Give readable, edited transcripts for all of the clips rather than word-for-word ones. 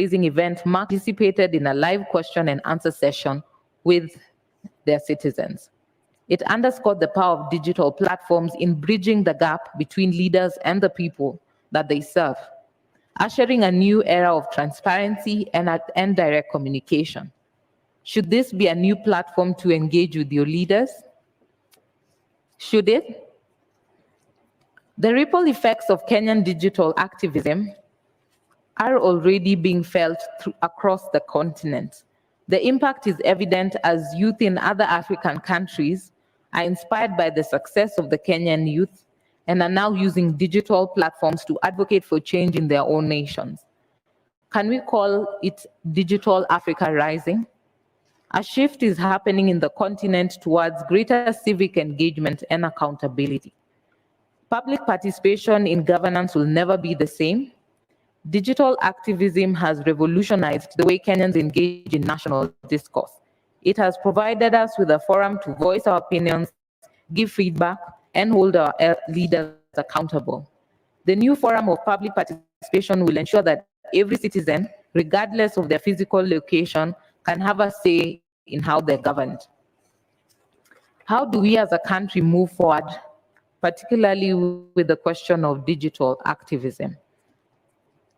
event participated in a live question and answer session with their citizens. It underscored the power of digital platforms in bridging the gap between leaders and the people that they serve, ushering a new era of transparency and direct communication. Should this be a new platform to engage with your leaders? Should it? The ripple effects of Kenyan digital activism are already being felt across the continent. The impact is evident as youth in other African countries are inspired by the success of the Kenyan youth and are now using digital platforms to advocate for change in their own nations. Can we call it Digital Africa Rising? A shift is happening in the continent towards greater civic engagement and accountability. Public participation in governance will never be the same. Digital activism has revolutionized the way Kenyans engage in national discourse. It has provided us with a forum to voice our opinions, give feedback, and hold our leaders accountable. The new forum of public participation will ensure that every citizen, regardless of their physical location, can have a say in how they're governed. How do we as a country move forward, particularly with the question of digital activism?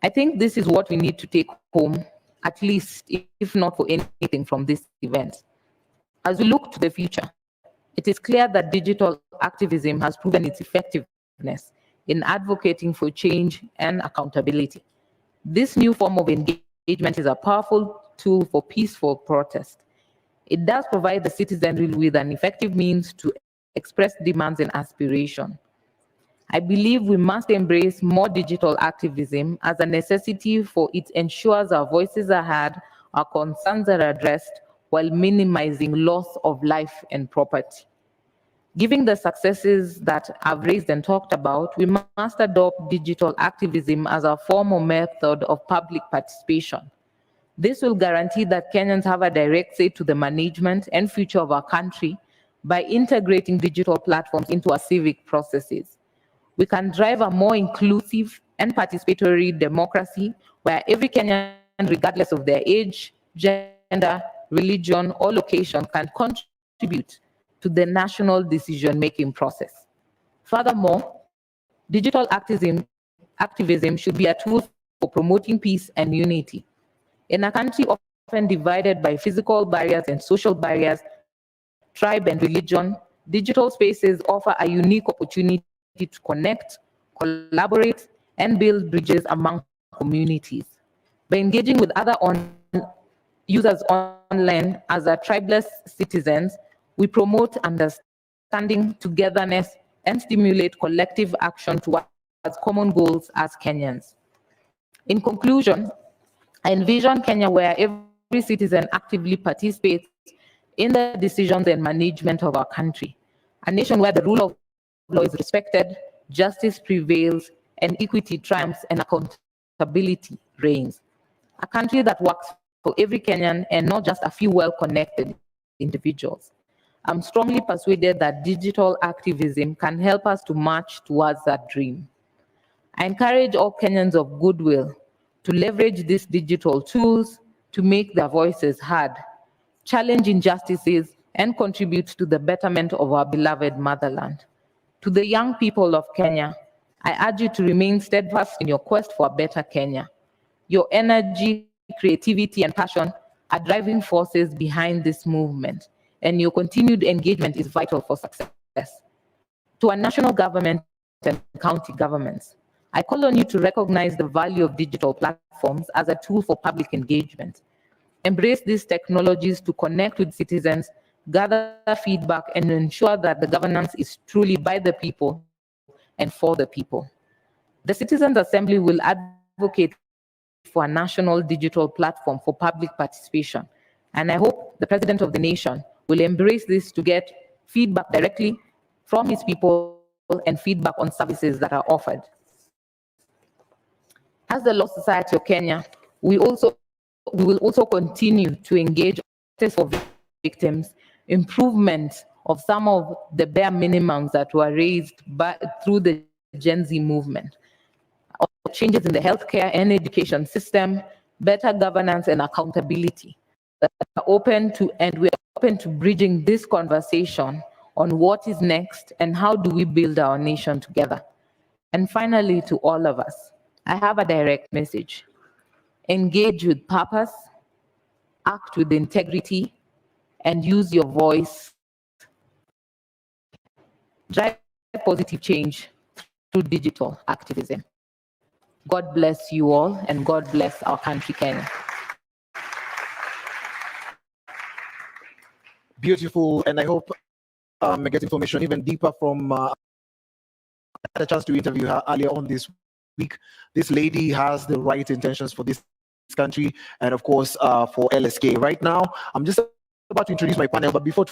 I think this is what we need to take home, at least if not for anything from this event. As we look to the future, it is clear that digital activism has proven its effectiveness in advocating for change and accountability. This new form of engagement is a powerful tool for peaceful protest. It does provide the citizenry with an effective means to express demands and aspiration. I believe we must embrace more digital activism as a necessity, for it ensures our voices are heard, our concerns are addressed, while minimizing loss of life and property. Given the successes that I've raised and talked about, we must adopt digital activism as a form or method of public participation. This will guarantee that Kenyans have a direct say to the management and future of our country by integrating digital platforms into our civic processes. We can drive a more inclusive and participatory democracy where every Kenyan, regardless of their age, gender, religion, or location, can contribute to the national decision-making process. Furthermore, digital activism should be a tool for promoting peace and unity. In a country often divided by physical barriers and social barriers, tribe and religion, digital spaces offer a unique opportunity to connect, collaborate, and build bridges among communities. By engaging with other users online as a tribeless citizens, we promote understanding, togetherness, and stimulate collective action towards common goals as Kenyans. In conclusion, I envision Kenya where every citizen actively participates in the decisions and management of our country, a nation where the rule of law is respected, justice prevails, and equity triumphs and accountability reigns. A country that works for every Kenyan and not just a few well-connected individuals. I'm strongly persuaded that digital activism can help us to march towards that dream. I encourage all Kenyans of goodwill to leverage these digital tools to make their voices heard, challenge injustices, and contribute to the betterment of our beloved motherland. To the young people of Kenya, I urge you to remain steadfast in your quest for a better Kenya. Your energy, creativity, and passion are driving forces behind this movement, and your continued engagement is vital for success. To our national government and county governments, I call on you to recognize the value of digital platforms as a tool for public engagement. Embrace these technologies to connect with citizens, gather feedback, and ensure that the governance is truly by the people and for the people. The Citizens Assembly will advocate for a national digital platform for public participation, and I hope the President of the nation will embrace this to get feedback directly from his people and feedback on services that are offered. As the Law Society of Kenya, we will also continue to engage for victims, improvement of some of the bare minimums that were raised through the Gen Z movement, changes in the healthcare and education system, better governance and accountability. We're open to bridging this conversation on what is next and how do we build our nation together. And finally, to all of us, I have a direct message. Engage with purpose, act with integrity, and use your voice. Drive positive change through digital activism. God bless you all, and God bless our country, Kenya. Beautiful, and I hope I get information even deeper from I had a chance to interview her earlier on this week. This lady has the right intentions for this country and of course for LSK. Right now, I'm just about to introduce my panel, but before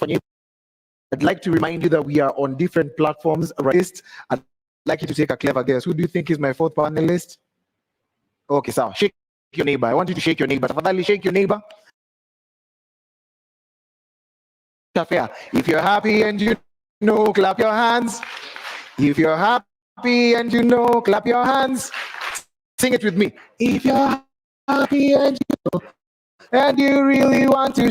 I'd like to remind you that we are on different platforms. I'd like you to take a clever guess. Who do you think is my fourth panelist? Okay, so shake your neighbor. I want you to shake your neighbor. Tafadhali shake your neighbor. If you're happy and you know, clap your hands. If you're happy and you know, clap your hands. Sing it with me. If you're happy and you know, and you really want to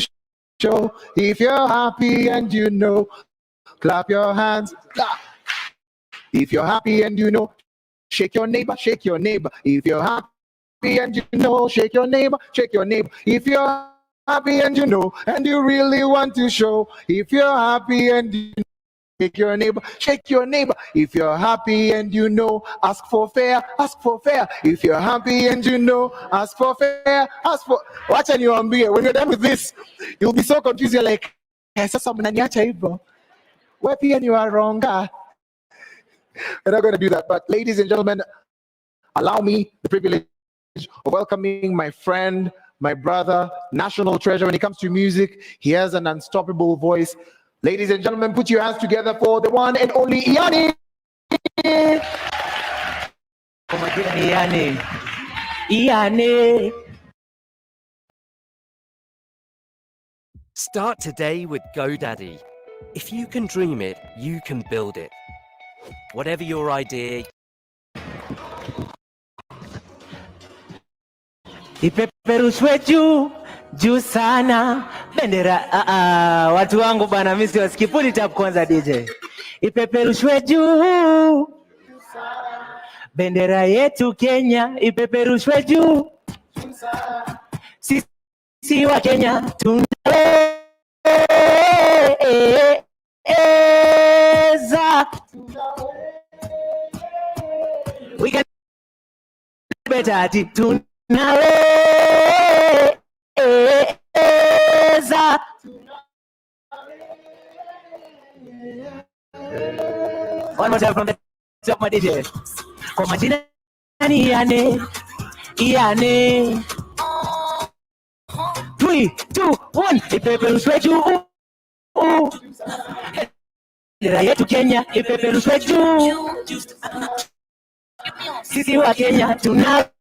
show. If you're happy and you know, clap your hands. Clap. If you're happy and you know, shake your neighbor, shake your neighbor. If you're happy and you know, shake your neighbor, shake your neighbor. If you're happy and you know, and you really want to show. If you're happy and you know, shake your neighbor, shake your neighbor. If you're happy and you know, ask for fair, ask for fair. If you're happy and you know, ask for fair, ask for. Watch and you ambie. When you're done with this, you'll be so confused. You're like, where and you are wrong. We're not going to do that. But ladies and gentlemen, allow me the privilege of welcoming my friend, my brother, national treasure when it comes to music. He has an unstoppable voice. Ladies and gentlemen, put your hands together for the one and only Iani. Iani. Start today with GoDaddy. If you can dream it, you can build it. Whatever your idea. Ipeperushwe juu sana bendera watu wangu bana, mimi siwasikii. Pull it up kwanza DJ. Ipeperushwe juu bendera yetu Kenya, ipeperushwe juu. Sisi wa Kenya tunaweza. We can better ati tunaweza. One more time from the top, my DJ. Kwa majina ni Iane. 3, 2, 1. Ipeperushwe juu. Bendera yetu Kenya, ipeperushwe juu. Sisi wa Kenya tunaweza.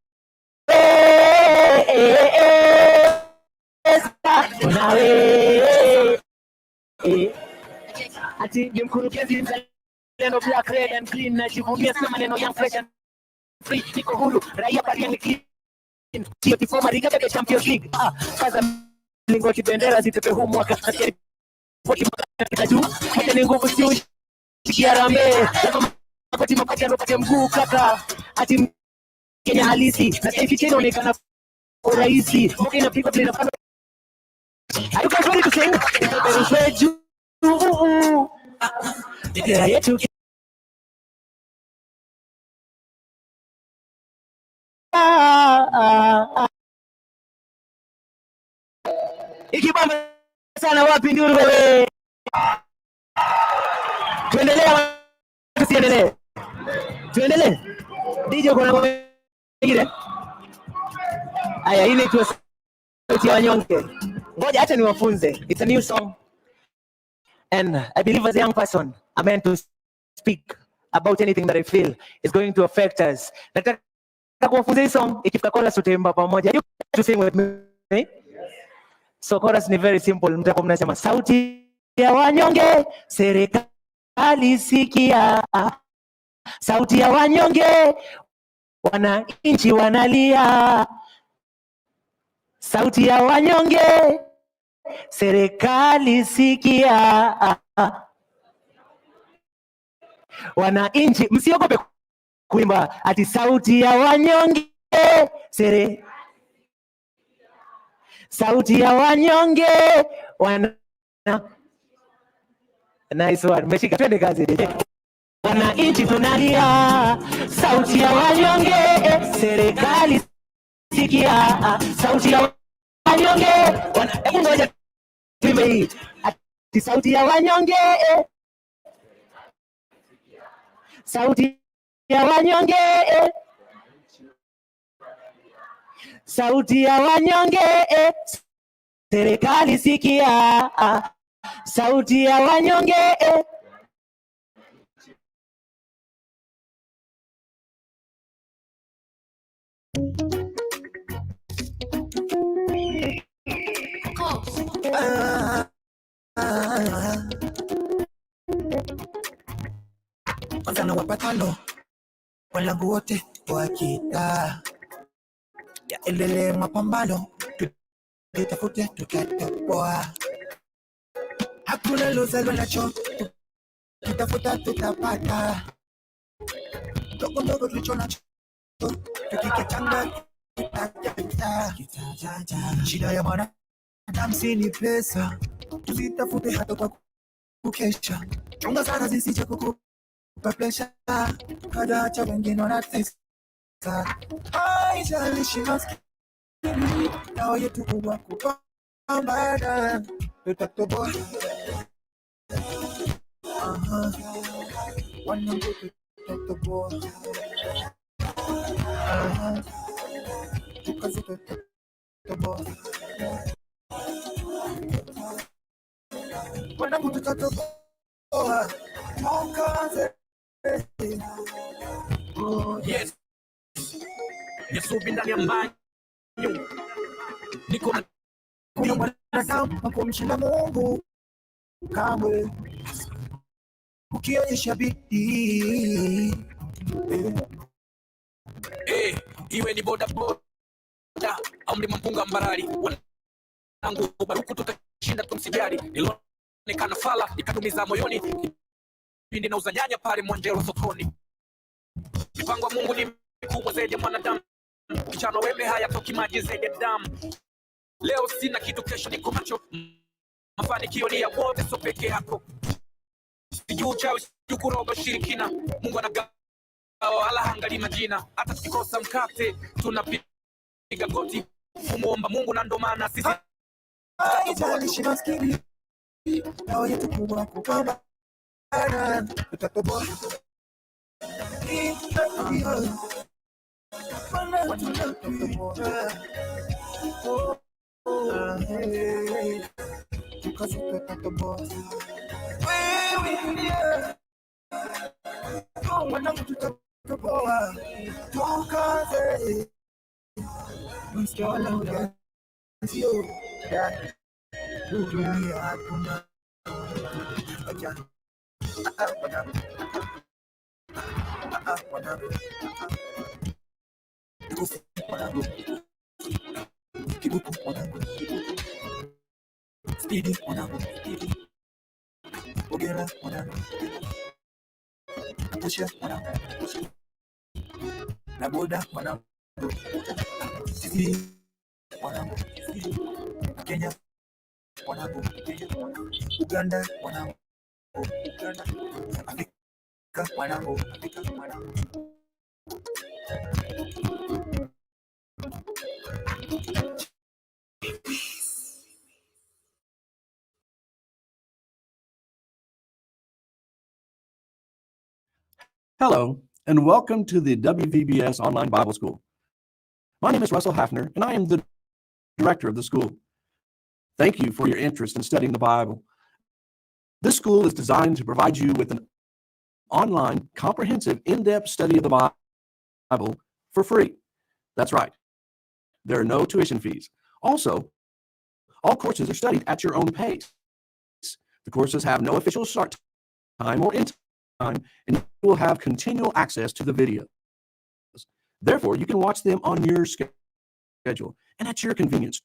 Ati ni mkurugenzi mzalendo, black, red and clean, na jivunia sema maneno young, fresh and free. Niko huru, raia pari ni clean. Tio tifoma riga bebe Champions League. Kaza mlingoti bendera zitepe huu mwaka. Poti mwaka juu. Hata ni nguvu siu shikiarambe. Poti mapati anopate mguu kaka. Ati Kenya halisi. Na sasa hivi inaonekana urahisi. Mboka inapigwa bila nafasi. Are you guys ready to sing? Ipeperushwe juu. Bendera yetu ikibamba sana. Wapi nduru wewe? Tuendelee. DJ kuna ngine. Aya, ile tu sauti ya wanyonge. Ngoja acha niwafunze. It's a new song. And I believe as a young person, I'm meant to speak about anything that I feel is going to affect us. Nataka kuwafunza hii song, ikifika chorus tutaimba pamoja. You to sing with me? Yes. So chorus ni very simple. Mtakuwa mnasema sauti ya wanyonge, serikali sikia. Sauti ya wanyonge, wananchi wanalia. sauti ya wanyonge, serikali sikia. Wananchi msiogope kuimba ati sauti ya wanyonge, sauti ya wanyonge Nice one. Meshika, twende kazi. Wananchi tunalia, sauti ya wanyonge, serikali sikia, sauti ya wanyonge. Hebu ngoja tuimbe hii. Ati sauti ya wanyonge, sauti ya wanyonge, sauti ya wanyonge, serikali sikia, sauti ya wanyonge. Kwanza na wapatano walangu wote wakita yaendelee mapambano, tutafute tukatoboa, hakuna lozalo nacho, tutafuta tutapata, ndogo ndogo tulicho nacho tukikitanga tutapata. Shida ya mwanadamu si ni pesa, tuzitafute hata kwa kukesha, chunga sana zisije kukupa presha, kada acha wengine wanatesa. Haijalishi maskini nao yetu kubwa kupambana, tutatoboa. Wanangu tutatoboa, tukazi tutatoboa, wanangu tutatoboa, tukazi. Yes. Yesu ndani ya mbanyo, niko na kuna mwanadamu kumshinda Mungu kamwe, ukionyesha bidii. Iwe ni boda boda au mlima mpunga mbarali, wanangu baruku tutashinda, tumsijali. Nilionekana fala ikatumiza moyoni, pindi nauza nyanya pale Mwanjelo sokoni. Mpango wa Mungu ni mkubwa zaidi ya mwanadamu, kichano wembe hayatoki maji zaidi ya damu. Leo sina kitu, kesho niko macho, mafanikio ni ya wote, so peke yako. Sijui uchawi, sijui kuroga shirikina, Mungu anagawa wala hangali majina. Hata tukikosa mkate tunapiga goti kumuomba Mungu, na ndo maana sisi haijalishi maskini nao yetu kubwa kupambana, tutatoboa. Kibuku mwanangu, Speedy mwanangu, Ogera mwanangu, Pusha mwanangu, na boda mwanangu, Sisi mwanangu, Kenya mwanangu, Uganda mwanangu, Afrika mwanangu, Hello, and welcome to the WVBS Online Bible School. My name is Russell Hafner, and I am the director of the school. Thank you for your interest in studying the Bible. This school is designed to provide you with an online, comprehensive, in-depth study of the Bible for free. That's right. There are no tuition fees. Also, all courses are studied at your own pace. The courses have no official start time or end time, and you will have continual access to the videos. Therefore, you can watch them on your schedule and at your convenience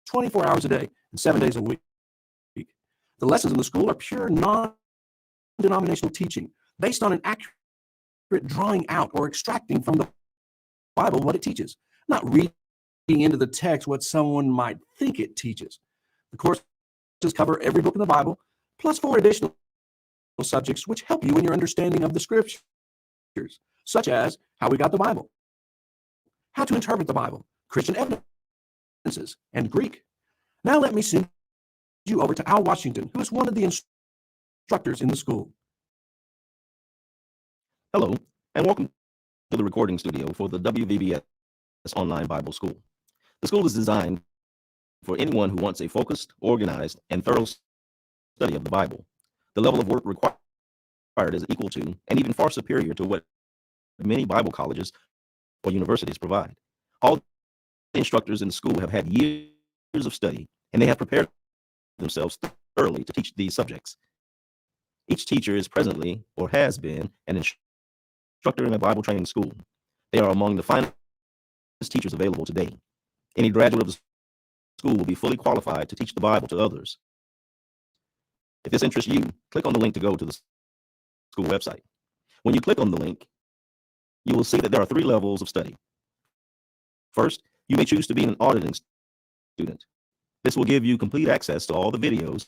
24 hours a day and 7 days a week. The lessons in the school are pure non-denominational teaching based on an accurate drawing out or extracting from the Bible what it teaches, not reading into the text what someone might think it teaches. The courses cover every book in the Bible, plus 4 additional subjects which help you in your understanding of the scriptures, such as how we got the Bible, how to interpret the Bible, Christian evidences, and Greek. Now let me send you over to Al Washington, who is one of the instructors in the school. Hello, and welcome to the recording studio for the WVBS Online Bible School. The school is designed for anyone who wants a focused, organized, and thorough study of the Bible. The level of work required is equal to, and even far superior to, what many Bible colleges or universities provide. All the instructors in the school have had years of study, and they have prepared themselves thoroughly to teach these subjects. Each teacher is presently, or has been, an instructor in a Bible training school. They are among the finest teachers available today. Any graduate of the school will be fully qualified to teach the Bible to others. If this interests you, click on the link to go to the school website. When you click on the link, you will see that there are 3 levels of study. First, you may choose to be an auditing student. This will give you complete access to all the videos,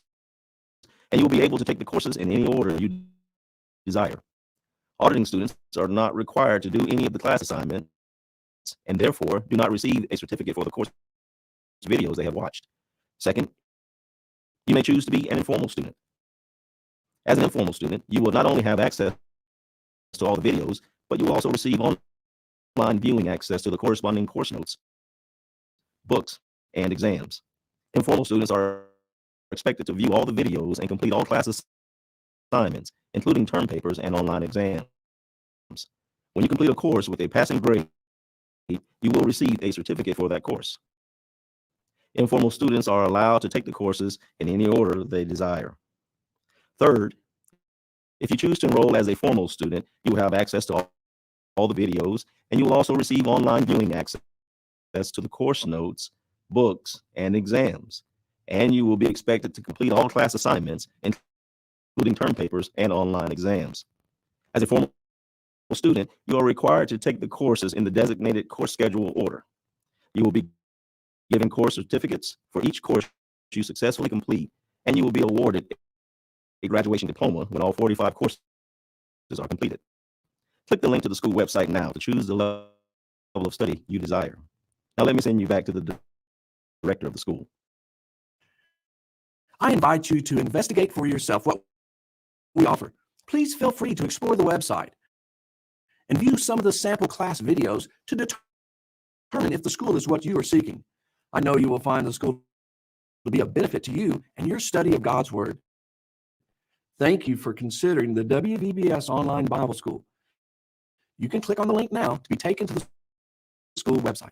and you will be able to take the courses in any order you desire. Auditing students are not required to do any of the class assignments, and therefore do not receive a certificate for the course videos they have watched. Second, you may choose to be an informal student. As an informal student, you will not only have access to all the videos, but you will also receive online viewing access to the corresponding course notes, books, and exams. Informal students are expected to view all the videos and complete all class assignments, including term papers and online exams. When you complete a course with a passing grade, you will receive a certificate for that course. Informal students are allowed to take the courses in any order they desire. Third, if you choose to enroll as a formal student, you will have access to all the videos, and you will also receive online viewing access to the course notes, books, and exams. And you will be expected to complete all class assignments, including term papers and online exams. As a formal student, you are required to take the courses in the designated course schedule order. You will be given course certificates for each course you successfully complete, and you will be awarded a graduation diploma when all 45 courses are completed. Click the link to the school website now to choose the level of study you desire. Now let me send you back to the director of the school. I invite you to investigate for yourself what we offer. Please feel free to explore the website and view some of the sample class videos to determine if the school is what you are seeking. I know you will find the school to be a benefit to you and your study of God's Word. Thank you for considering the WVBS Online Bible School. You can click on the link now to be taken to the school website.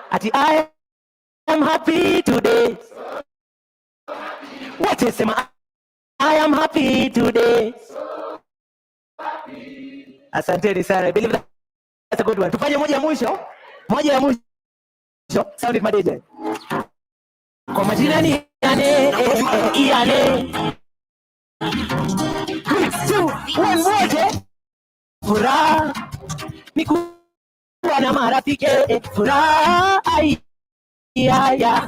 Ati I am happy today. What is it? I am happy today. Asante sana. I believe that's a good one. Tufanye moja ya mwisho. Moja ya mwisho. Sound it madede. Kwa majina ni yane. Wote. Furaha. Nikuwa na marafiki. Furaha. Ai. Ya.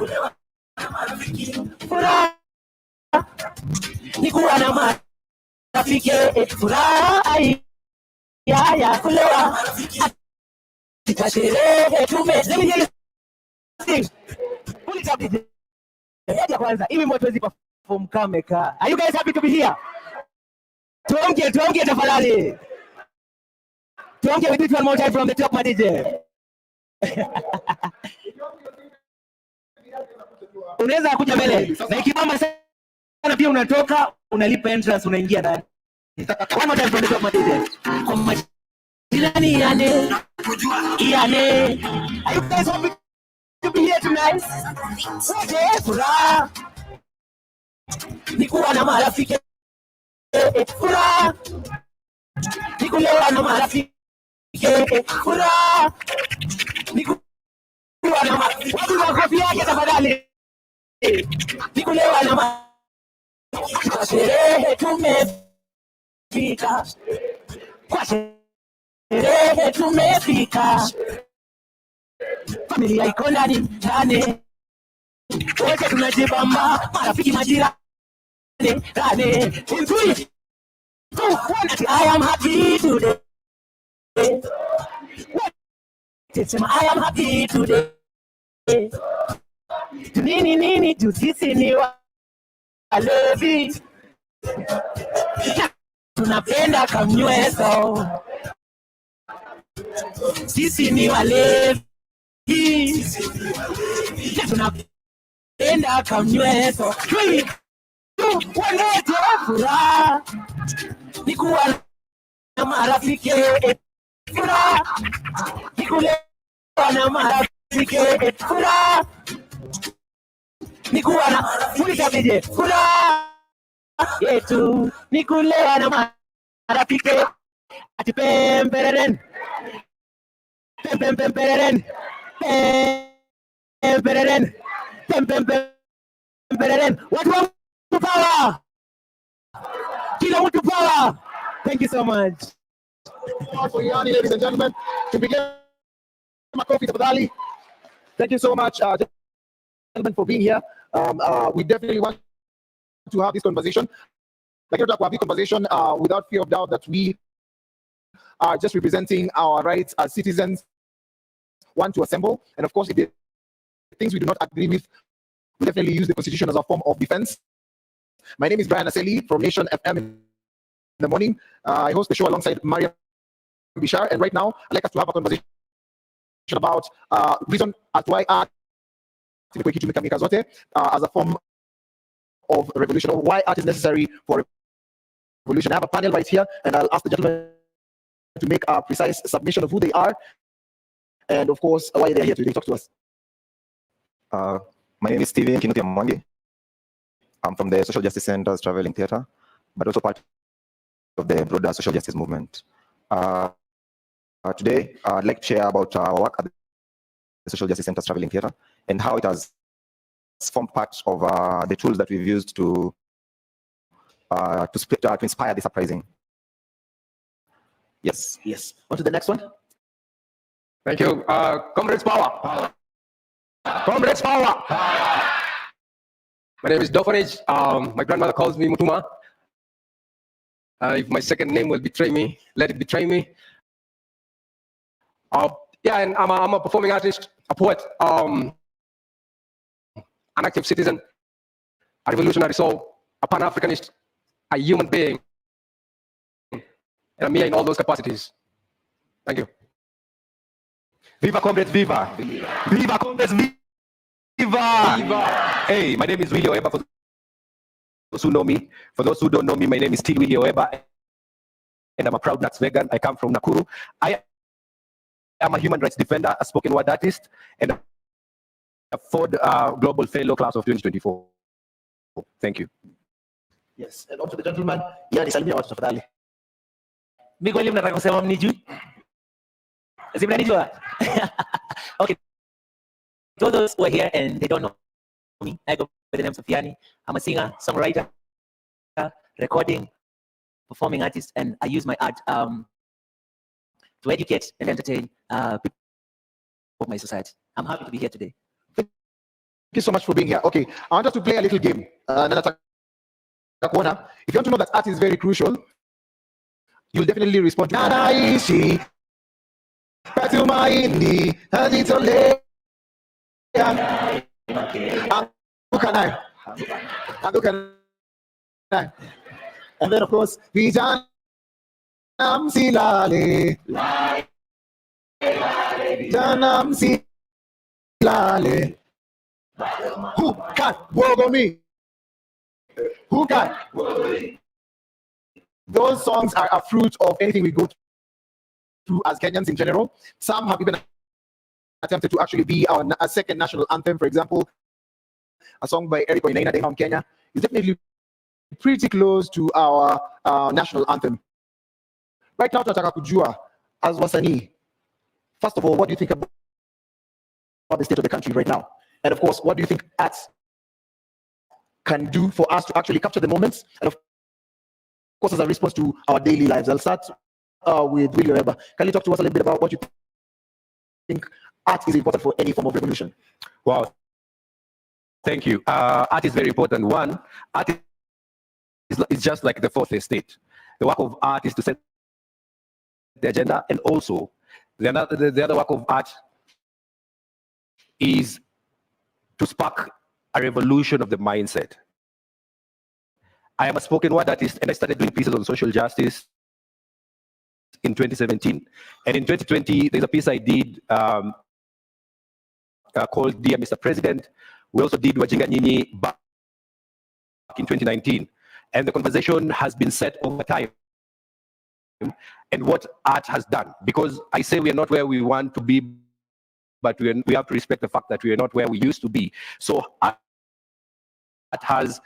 Furaha. Nikuwa na marafiki. Furaha. Ai. Ya. Kulewa. Tukasherehe tume. Let me hear you sing. Pull it up, DJ. Kwanza, hivi mtu wezi perform kameka. Are you guys happy to be here? Tuongee tafadhali. Tuongee, we do it one more time from the top, my DJ. Unaweza kuja mbele. Na ikibamba sana pia unatoka, unalipa entrance, unaingia ndani. One more time from the top, my DJ. Kwa majina Ilani Iane. Are you guys happy to be here tonight? Okay, furaha. Nikuwa na marafiki. Furaha. Nikulewa na marafiki. Furaha. Nikulewa na marafiki. Wapi makofi yake tafadhali? Nikulewa na marafiki. Kwa sherehe tumefika. Kwa sherehe tumefika. Familia iko ndani. Wote tunajibamba. Marafiki majirani. Nzuri. I am happy today. I am happy today. Nini sisi ni walevi. Tunapenda kamnyweso. Sisi ni walevi. Tunapenda kamnyweso. Walete furaha. Nikuwa na marafiki. Furaha. Nikulewa na marafiki. Furaha. Nikuwa na marafiki. Furaha yetu. Nikulewa na marafiki. Ati pempereren. Pempereren. Pempereren. Pempereren. Watu wa power. Kila mtu power. Thank you so much. For Yanni, ladies and gentlemen, to begin my coffee tafadhali. Thank you so much, gentlemen, for being here. We definitely want to have this conversation. Like to have this conversation without fear of doubt that we are just representing our rights as citizens, want to assemble. And of course, if there are things we do not agree with, we definitely use the Constitution as a form of defense. My name is Brian Aseli from Nation FM in the morning. I host the show alongside Mariam Bishar, and right now I'd like us to have a conversation about reason as to why art as a form of revolution, or why art is necessary for revolution. I have a panel right here, and I'll ask the gentlemen to make a precise submission of who they are, and of course why they're here today. Talk to us. My name is Steven Kinuthia Mwangi. I'm from the Social Justice Center's Traveling Theatre, but also part of the broader social justice movement. Today, I'd like to share about our work at the Social Justice Center's Traveling Theatre and how it has formed part of the tools that we've used to inspire this uprising. Yes. On to the next one. Thank you. Comrades power. Comrades power. My name is Dofanage. My grandmother calls me Mutuma. If my second name will betray me, let it betray me. And I'm a performing artist, a poet, an active citizen, a revolutionary soul, a Pan-Africanist, a human being, and I'm here in all those capacities. Thank you. Viva comrades, viva! Viva comrades, viva! Hey, my name is Willie Oeba. For those who know me, for those who don't know me, my name is T. Willie Oeba, and I'm a proud Nuts vegan. I come from Nakuru. I am a human rights defender, a spoken word artist, and a Ford Global Fellow Class of 2024. Thank you. Yes, and on to the gentleman. Yani salimia watu tafadhali. Mimi kweli mnataka kusema mnijui? Si mnanijua? Okay. To those who are here and they don't know me, I go by the name of Sofiani. I'm a singer, songwriter, recording, performing artist, and I use my art to educate and entertain people of my society. I'm happy to be here today. Thank you so much for being here. Okay, I want us to play a little game. If you want to know that art is very crucial, you'll definitely respond. And then of course, Vijanam Silale. Janam Silale. Who can wogo me? Who can? Those songs are a fruit of anything we go through as Kenyans in general. Some have even attempted to actually be a second national anthem. For example, a song by Eric Wainaina from Kenya is definitely pretty close to our national anthem. Right now, tunataka kujua as wasanii, first of all, what do you think about the state of the country right now? And of course, what do you think arts can do for us to actually capture the moments? And of course, as a response to our daily lives. I'll start with Willie Webber. Can you talk to us a little bit about what you think art is important for any form of revolution? Wow. Thank you. Art is very important. One, art is just like the fourth estate. The work of art is to set the agenda, and also the other work of art is to spark a revolution of the mindset. I am a spoken word artist, and I started doing pieces on social justice in 2017. And in 2020, there's a piece I did called Dear Mr. President. We also did Wajinga Nyinyi back in 2019. And the conversation has been set over time and what art has done. Because I say we are not where we want to be, but we have to respect the fact that we are not where we used to be. So art has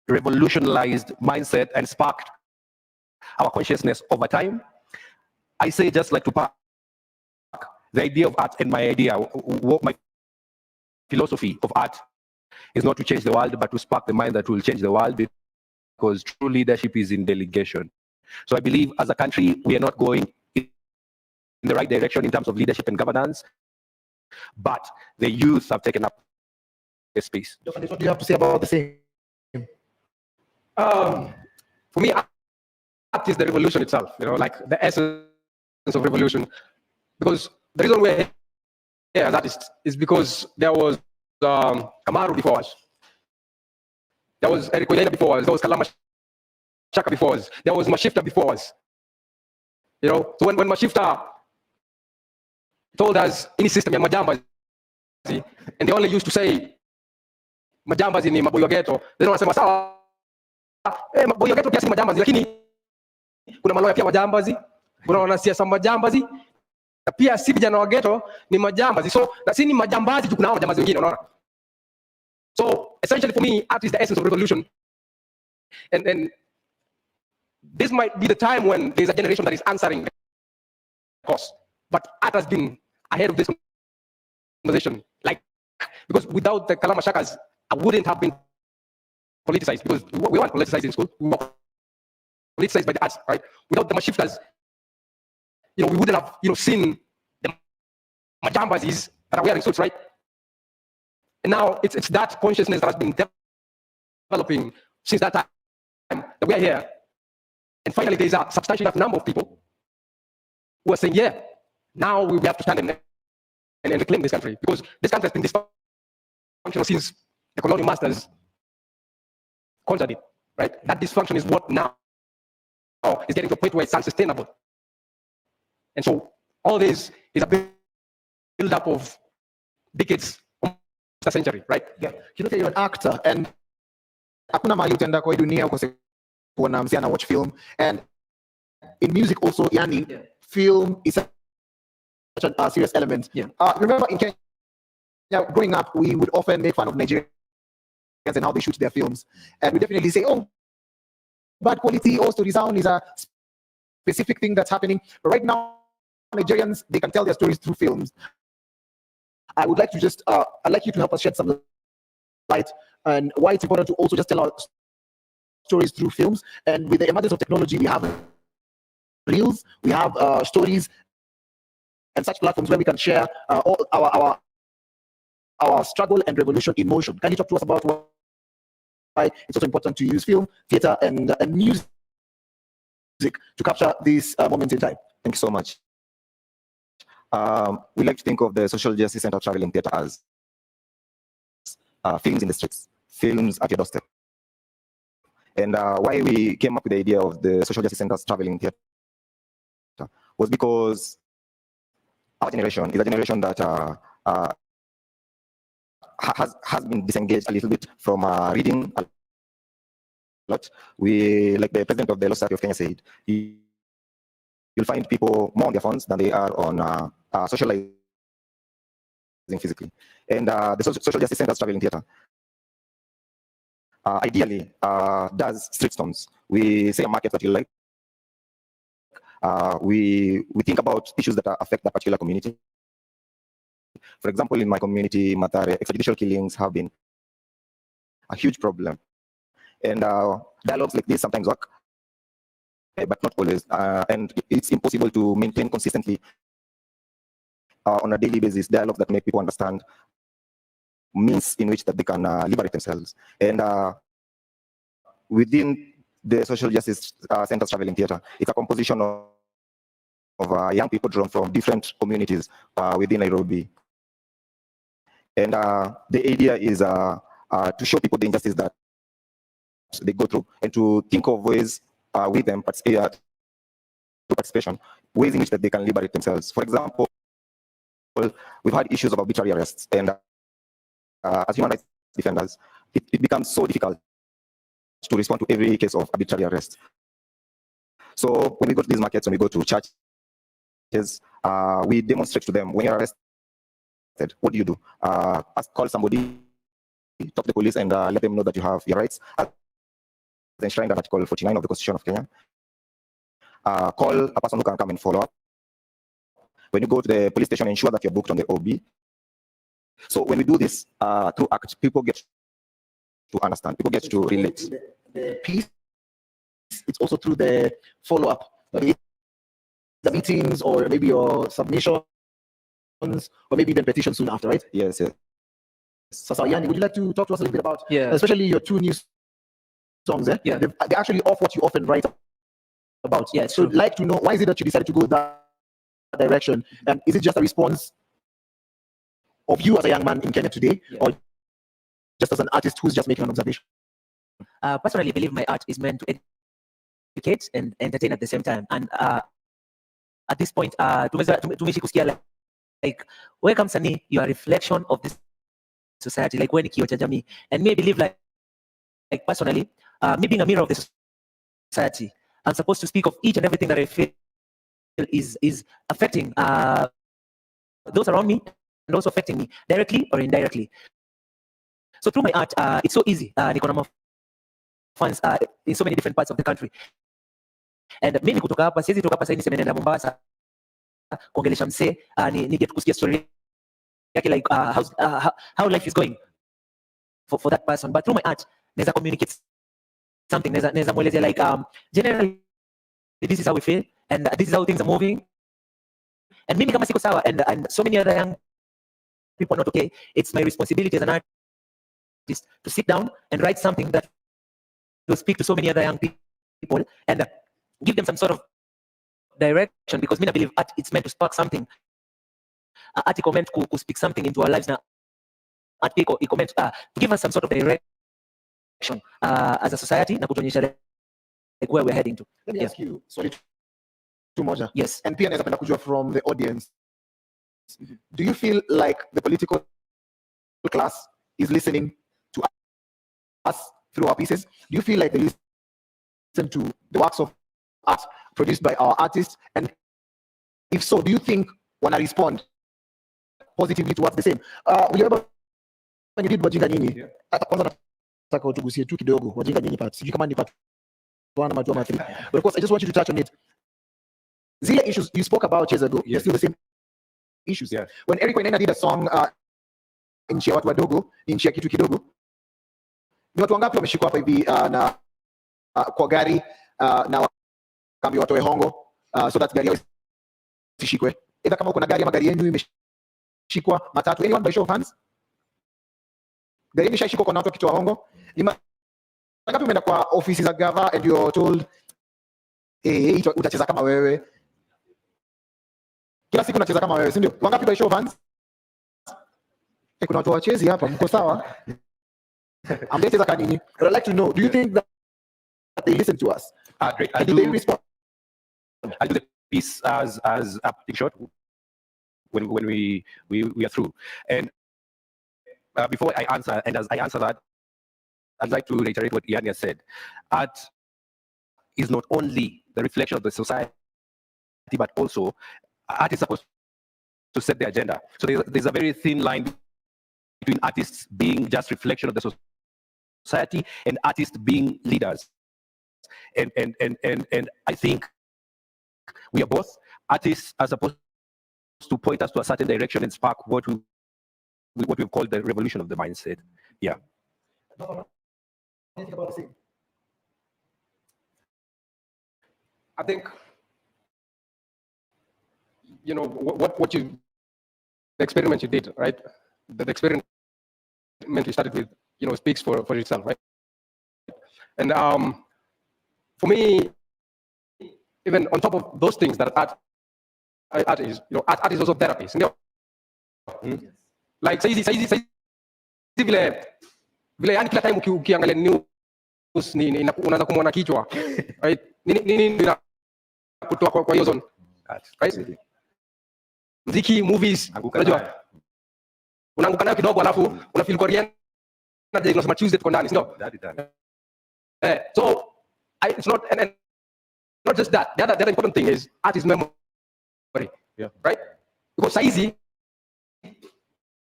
revolutionized mindset and sparked our consciousness over time. I say just like Tupac, the idea of art and my idea, what my philosophy of art is not to change the world, but to spark the mind that will change the world, because true leadership is in delegation. So I believe as a country, we are not going in the right direction in terms of leadership and governance, but the youth have taken up the space. What do you have to say about the same? For me, art is the revolution itself, like the essence of revolution. Because the reason we're here as artists is because there was Kamaru before us. There was Eric Wainaina before us. There was Kalama Shaka before us. There was Mashifta before us. So when Mashifta told us any system ya majambazi, and they only used to say majambazi ni maboyo ghetto, then wanasema sawa, maboyo ghetto pia si majambazi, lakini kuna maloya pia majambazi, kuna wanasiasa majambazi, na pia si vijana wa ghetto ni majambazi. So na si ni majambazi tu, kuna majambazi wengine, unaona. So essentially for me, art is the essence of revolution. And this might be the time when there's a generation that is answering the cause. But art has been ahead of this conversation. Like, because without the Kalama Shakas, I wouldn't have been politicized, because we weren't politicized in school. We were politicized by the arts, right? Without the Mashiftas, we wouldn't have, seen the majambazis that are wearing suits, right? And now it's that consciousness that has been developing since that time that we are here. And finally, there's a substantial enough number of people who are saying, yeah, now we have to stand and reclaim this country, because this country has been dysfunctional since the colonial masters conquered it, right? That dysfunction is what now is getting to a point where it's unsustainable. And so all this is a build-up of decades, almost a century, right? Yeah. You're an actor, and hakuna mahali utaenda kwa hii dunia ukose kuona msee ana watch film. And in music also, yani, film is such a serious element. Yeah. Remember in Kenya, growing up, we would often make fun of Nigerians and how they shoot their films. And we definitely say, oh, bad quality or story sound is a specific thing that's happening. But right now, Nigerians, they can tell their stories through films. I would like to just, I'd like you to help us shed some light on why it's important to also just tell our stories through films. And with the emergence of technology, we have reels, we have stories, and such platforms where we can share all our struggle and revolution in motion. Can you talk to us about why it's also important to use film, theater, and music to capture these moments in time? Thank you so much. We like to think of the social justice center traveling theater as films in the streets, films at your doorstep. And why we came up with the idea of the social justice centers traveling theater was because our generation is a generation that has been disengaged a little bit from reading a lot. We, like the president of the Law Society of Kenya said, you'll find people more on their phones than they are on socializing physically. And the social justice centers traveling theater ideally does street storms. We say a market that you like. We think about issues that affect that particular community. For example, in my community, Matare, extrajudicial killings have been a huge problem. And dialogues like this sometimes work, but not always. And it's impossible to maintain consistently on a daily basis dialogues that make people understand means in which that they can liberate themselves. And within the social justice centers traveling theater, it's a composition of young people drawn from different communities within Nairobi. And the idea is to show people the injustice that they go through and to think of ways with them participation, ways in which that they can liberate themselves. For example, we've had issues of arbitrary arrests, and as human rights defenders, it becomes so difficult to respond to every case of arbitrary arrest. So when we go to these markets, when we go to churches, we demonstrate to them, when you're arrested, what do you do? Call somebody, talk to the police, and let them know that you have your rights as enshrined in Article 49 of the Constitution of Kenya. Call a person who can come and follow up. When you go to the police station, ensure that you're booked on the OB. So when we do this through ACT, people get to understand, people get to relate. The piece, it's also through the follow-up, the meetings, or maybe your submissions, or maybe even petitions soon after, right? Yes, yes. So Yanni, would you like to talk to us a little bit about, Yeah. especially your two new songs? Yeah. They actually off what you often write about. Yeah, So I'd like to know, why is it that you decided to go that direction? And is it just a response of you as a young man in Kenya today, or just as an artist who's just making an observation? Personally, I believe my art is meant to educate and entertain at the same time. And at this point, tumeishi kusikia like where comes Sani, you are a reflection of this society, like when kioo cha jamii. And me, I believe like personally, me being a mirror of the society, I'm supposed to speak of each and everything that I feel is affecting those around me and also affecting me directly or indirectly. So through my art, it's so easy. Niko na fans in so many different parts of the country. And mimi kutoka hapa, siwezi toka hapa sasa niseme nenda Mombasa kuongelesha msee nije kusikia story yake, like how life is going for that person. But through my art, naweza communicate something, naweza mwelezea like generally this is how we feel and this is how things are moving. And mimi kama siko sawa and so many other young people are not okay, it's my responsibility as an artist to sit down and write something that will speak to so many other young people and give them some sort of direction, because me I believe art, it's meant to spark something. Art is meant to speak something into our lives now. Art is meant to give us some sort of direction as a society na kutuonyesha like where we're heading to. Let me ask you, sorry, two moja. Yes. And pia naweza penda kujua from the audience, do you feel like the political class is listening to us through our pieces? Do you feel like they listen to the works of art produced by our artists? And if so, do you think when I respond positively towards the same? Will you ever, when you did Wajinga Nyinyi, hata kwanza nataka utugusie tu kidogo Wajinga Nyinyi part, sijui kama ni part 1 ama 2 ama 3, but of course I just want you to touch on it. Zile issues you spoke about years ago, they're still the same issues. Yeah. When Eric Wainaina did a song nchi ya watu wadogo, nchi ya kitu kidogo, ni watu wangapi wameshikwa hapa hivi na kwa gari na wakaambiwa watoe hongo so that gari yao isishikwe? Either kama uko na gari ama gari yenu imeshikwa matatu, anyone by show of hands? Gari yenu ishashikwa kwa watu wakitoa hongo? Ni wangapi umeenda kwa ofisi za gava and you're told utacheza kama wewe kila siku, unacheza kama wewe, si ndio? Wangapi by show of hands? Kuna watu wachezi hapa, mko sawa? Amecheza kanini? But I'd like to know, do you think that they listen to us? Great. And do they respond? I'll do the piece as a big shot when we are through. And before I answer, and as I answer that, I'd like to reiterate what Yanni has said. Art is not only the reflection of the society but also art is supposed to set the agenda. So there's a very thin line between artists being just reflection of the society and artists being leaders. And I think we are both. Artists are supposed to point us to a certain direction and spark what we call the revolution of the mindset. Yeah. I think, you know, what you, the experiment you did, right? The experiment you started with, you know, speaks for itself, right? And for me, even on top of those things that art is, you know, art is also therapy. You know? Like saizi vile yani kila time ukiangalia news ni unaanza kumwona kichwa, right? Nini kutoa kwa hiyo zone, right? Muziki, movies, unajua unaanguka nayo kidogo, alafu unafeel kwa riana je unasema Tuesday tuko ndani, sio? So it's not, and not just that. The other important thing is art is memory, right? Because saizi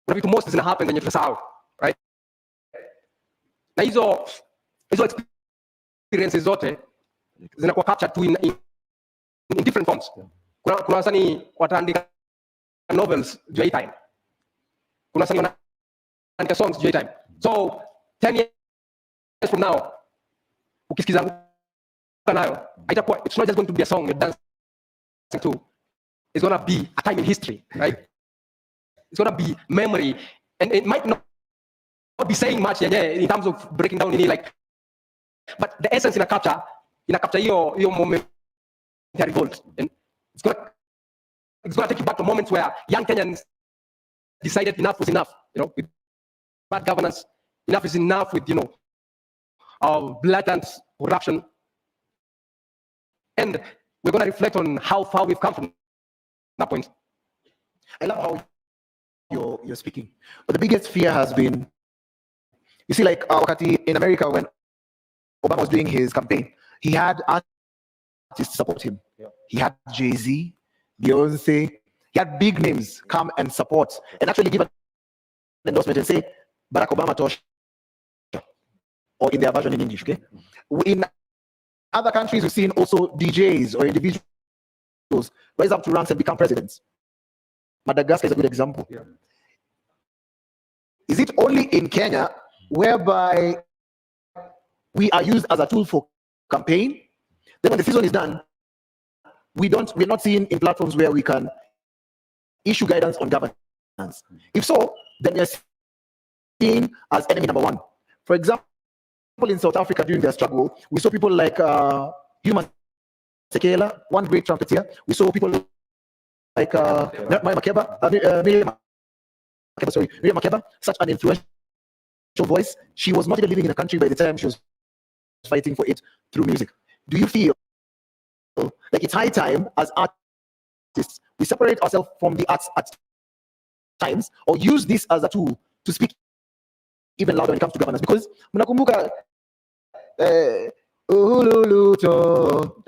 kuna vitu most zina happen zenye tunasahau, right? Na hizo experiences zote zinakuwa captured tu in different forms. Kuna wasanii wataandika novels juu ya time. Kuna wasanii wanaandika songs juu ya time. So 10 years from now, ukisikiza nayo, itakuwa, it's not just going to be a song you're dancing to. It's going to be a time in history, right? It's going to be memory, and it might not be saying much in terms of breaking down any, like, but the essence in a capture your moment, the revolt, and it's gonna take you back to moments where young Kenyans decided enough was enough, you know, with bad governance, enough is enough with, you know, blatant corruption, and we're gonna reflect on how far we've come from that point. I love how you're speaking, but the biggest fear has been, you see, like wakati in America when Obama was doing his campaign, he had artists support him. He had Jay-Z, Beyonce, he had big names come and support and actually give an endorsement and say Barack Obama Tosh, or in their version in English. Okay, in other countries we've seen also DJs or individuals rise up to ranks and become presidents. Madagascar is a good example. Is it only in Kenya whereby we are used as a tool for campaign? Then when the season is done, we're not seeing in platforms where we can issue guidance on governance. If so, then we're seen as enemy number one. For example, in South Africa during their struggle, we saw people like Human Sekela, one great trumpeter. We saw people like Miriam Makeba, such an influential voice. She was not even living in a country by the time she was fighting for it through music. Do you feel like it's high time as artists we separate ourselves from the arts at times, or use this as a tool to speak even louder when it comes to governance? Because mnakumbuka uhululuto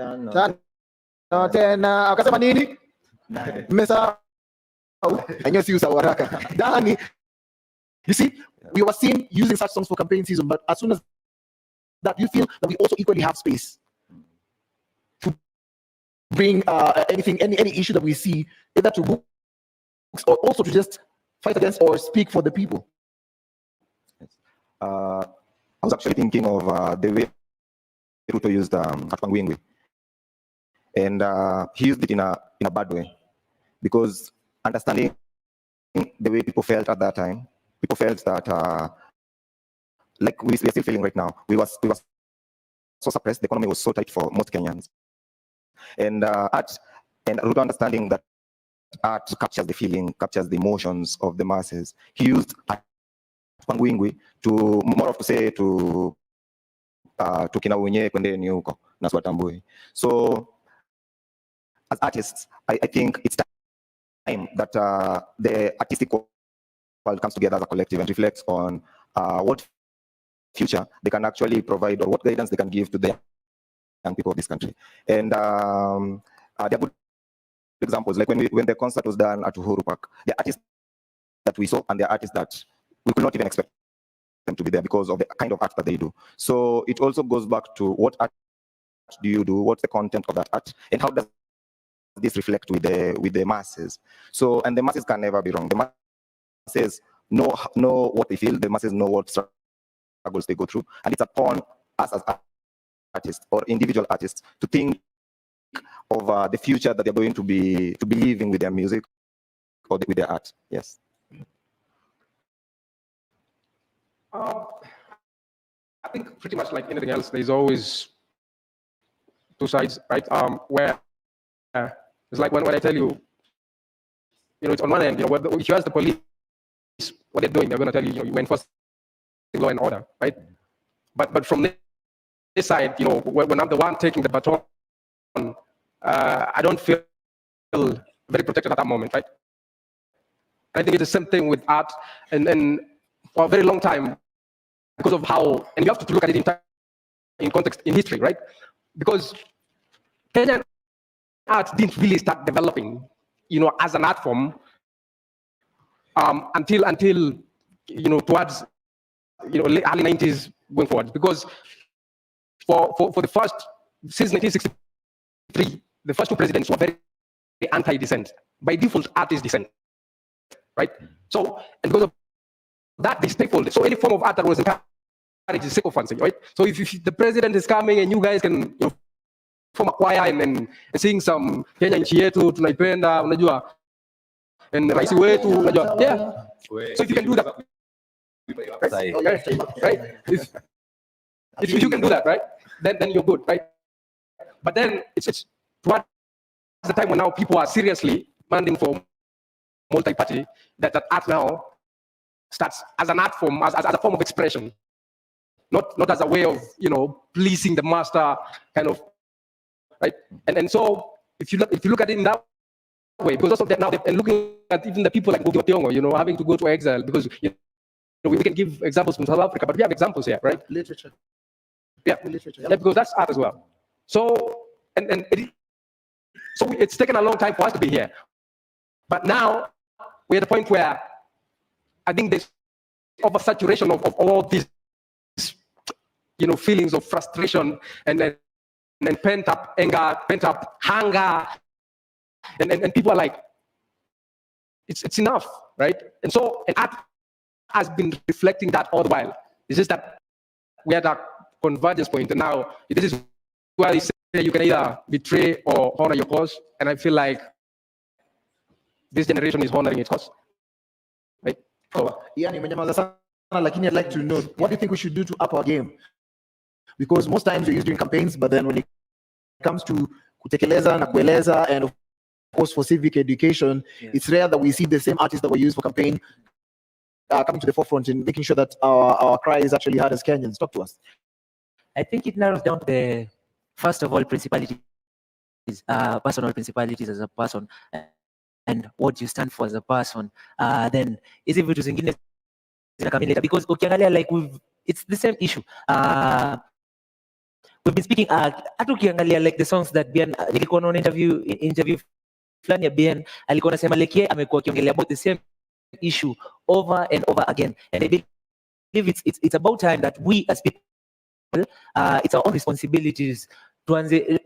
tena akasema nini mesa enyewe si usawa haraka Dani. You see, we were seen using such songs for campaign season, but as soon as that, you feel that we also equally have space to bring any issue that we see, either to books or also to just fight against or speak for the people. I was actually thinking of the way Ruto used Katpangwingwi, and he used it in a bad way, because understanding the way people felt at that time, people felt that like we are still feeling right now. We was so suppressed. The economy was so tight for most Kenyans, and Ruto understanding that art captures the feeling, captures the emotions of the masses. He used Pangwingwi to more of to say to kina wenye kwendeni huko na swatambui. So as artists, I think it's time that the artistic world comes together as a collective and reflects on what future they can actually provide, or what guidance they can give to the young people of this country. And there are good examples, like when the concert was done at Uhuru Park, the artists that we saw and the artists that we could not even expect them to be there because of the kind of art that they do. So it also goes back to what art do you do, what's the content of that art, and how does this reflect with the masses. So, and the masses can never be wrong. The masses know what they feel, the masses know what struggles they go through, and it's upon us as artists or individual artists to think of the future that they're going to be living with their music or with their art. Yes. I think pretty much like anything else, there's always two sides, right? Where it's like when I tell you, it's on one end, if you ask the police what they're doing, they're going to tell you, you enforce law and order, right? But from this side, when I'm the one taking the baton, I don't feel very protected at that moment, right? I think it's the same thing with art, and for a very long time, because of how, and you have to look at it in context, in history, right? Because Kenyan art didn't really start developing, as an art form until towards early 90s going forward. Because for the first, since 1963, the first two presidents were very anti-dissent. By default, art is dissent, right? So, and because of that, they stapled. So any form of art that was encouraged is sycophancy, right? So if the president is coming and you guys can form a choir and sing some Kenya nchi yetu tunaipenda, unajua, and raisi wetu, unajua, yeah. So if you can do that, right? If you can do that, right, then you're good, right? But then it's towards the time when now people are seriously demanding for multi-party, that art now starts as an art form, as a form of expression, not as a way of pleasing the master, kind of, right? And so if you look at it in that way, because also now they're looking at even the people like Ngugi wa Thiong'o, having to go to exile, because we can give examples from South Africa, but we have examples here, right? Literature. Yeah, Literature. yeah, because that's art as well. So so it's taken a long time for us to be here, but now we're at a point where I think there's oversaturation of all these feelings of frustration and pent up anger, pent up hunger, and people are like, it's enough, right? And so art has been reflecting that all the while. It's just that we're at a convergence point, and now this is where they say you can either betray or honor your cause, and I feel like this generation is honoring its cause, right? So, Lakini I'd like to know, what do you think we should do to up our game? Because most times we're used during campaigns, but then when it comes to kutekeleza na kueleza, and of course for civic education, it's rare that we see the same artists that were used for campaign coming to the forefront and making sure that our cry is actually heard as Kenyans. Talk to us. I think it narrows down to the, first of all, principalities, personal principalities as a person, and what you stand for as a person. Then hizi vitu zingine zinakamilika, because ukiangalia, like, it's the same issue. We've been speaking, hata ukiangalia like the songs that Bien, nilikuwa naona interview fulani ya Bien, alikuwa anasema like yeye amekuwa akiongelea about the same issue over and over again, and I believe it's about time that we as people, it's our own responsibilities tuanze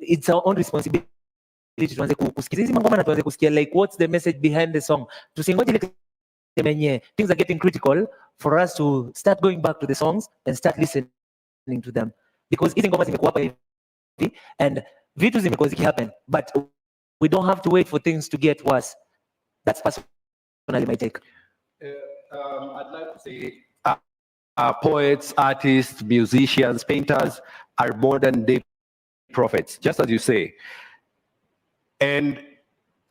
kusikiza hizi ngoma na tuanze kusikia like what's the message behind the song. Tusingoje like menye things are getting critical for us to start going back to the songs and start listening to them, because hizi ngoma zimekuwa hapa hivi and vitu zimekuwa zikihappen, but we don't have to wait for things to get worse. That's personally my take. I'd like to say poets, artists, musicians, painters are modern day prophets, just as you say. And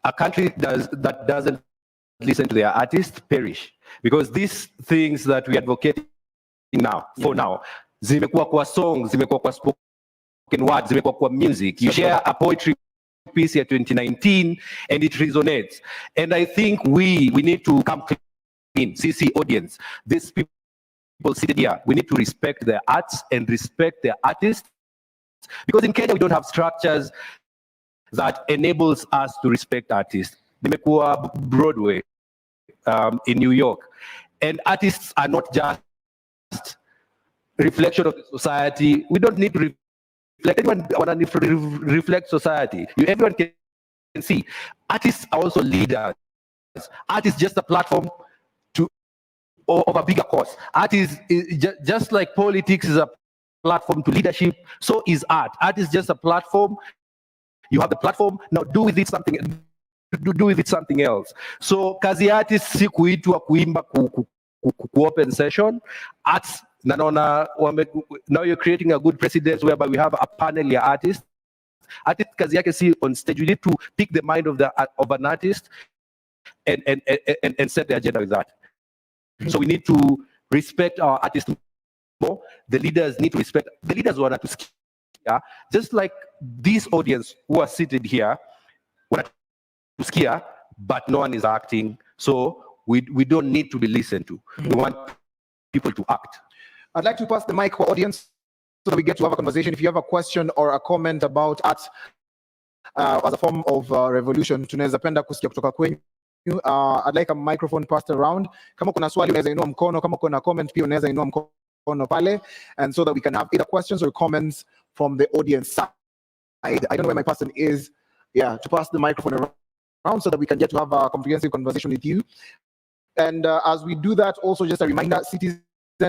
a country that doesn't listen to their artists perish, because these things that we advocate now, for now, zimekuwa kwa songs, zimekuwa kwa spoken words, zimekuwa kwa music. You share a poetry piece here 2019 and it resonates. And I think we need to come clean, CC audience, these people seated here, we need to respect their arts and respect their artists, because in Kenya we don't have structures that enables us to respect artists. Nimekuwa Broadway in New York, and artists are not just reflection of the society. We don't need to reflect. Anyone want to reflect society? Everyone can see. Artists are also leaders. Art is just a platform of a bigger cause. Art is just like politics is a platform to leadership, so is art. Art is just a platform. You have the platform, now do with it something else. So kazi ya artist si kuitwa kuimba ku open session. Arts now you're creating a good precedent whereby we have a panel ya artists. Artist kazi yake si on stage. We need to pick the mind of an artist and set the agenda with that. So we need to respect our artists more. The leaders need to respect the leaders who are to skia. Just like this audience who are seated here want to skia, but no one is acting. So we don't need to be listened to. We want people to act. I'd like to pass the mic for audience so that we get to have a conversation. If you have a question or a comment about art as a form of revolution, tunaweza penda kusikia kutoka kwenyu. I'd like a microphone passed around. Kama kuna swali unaweza inua mkono, kama kuna comment pia unaweza inua mkono pale, and so that we can have either questions or comments from the audience side. I don't know where my person is. Yeah, to pass the microphone around so that we can get to have a comprehensive conversation with you. And as we do that, also just a reminder, Citizen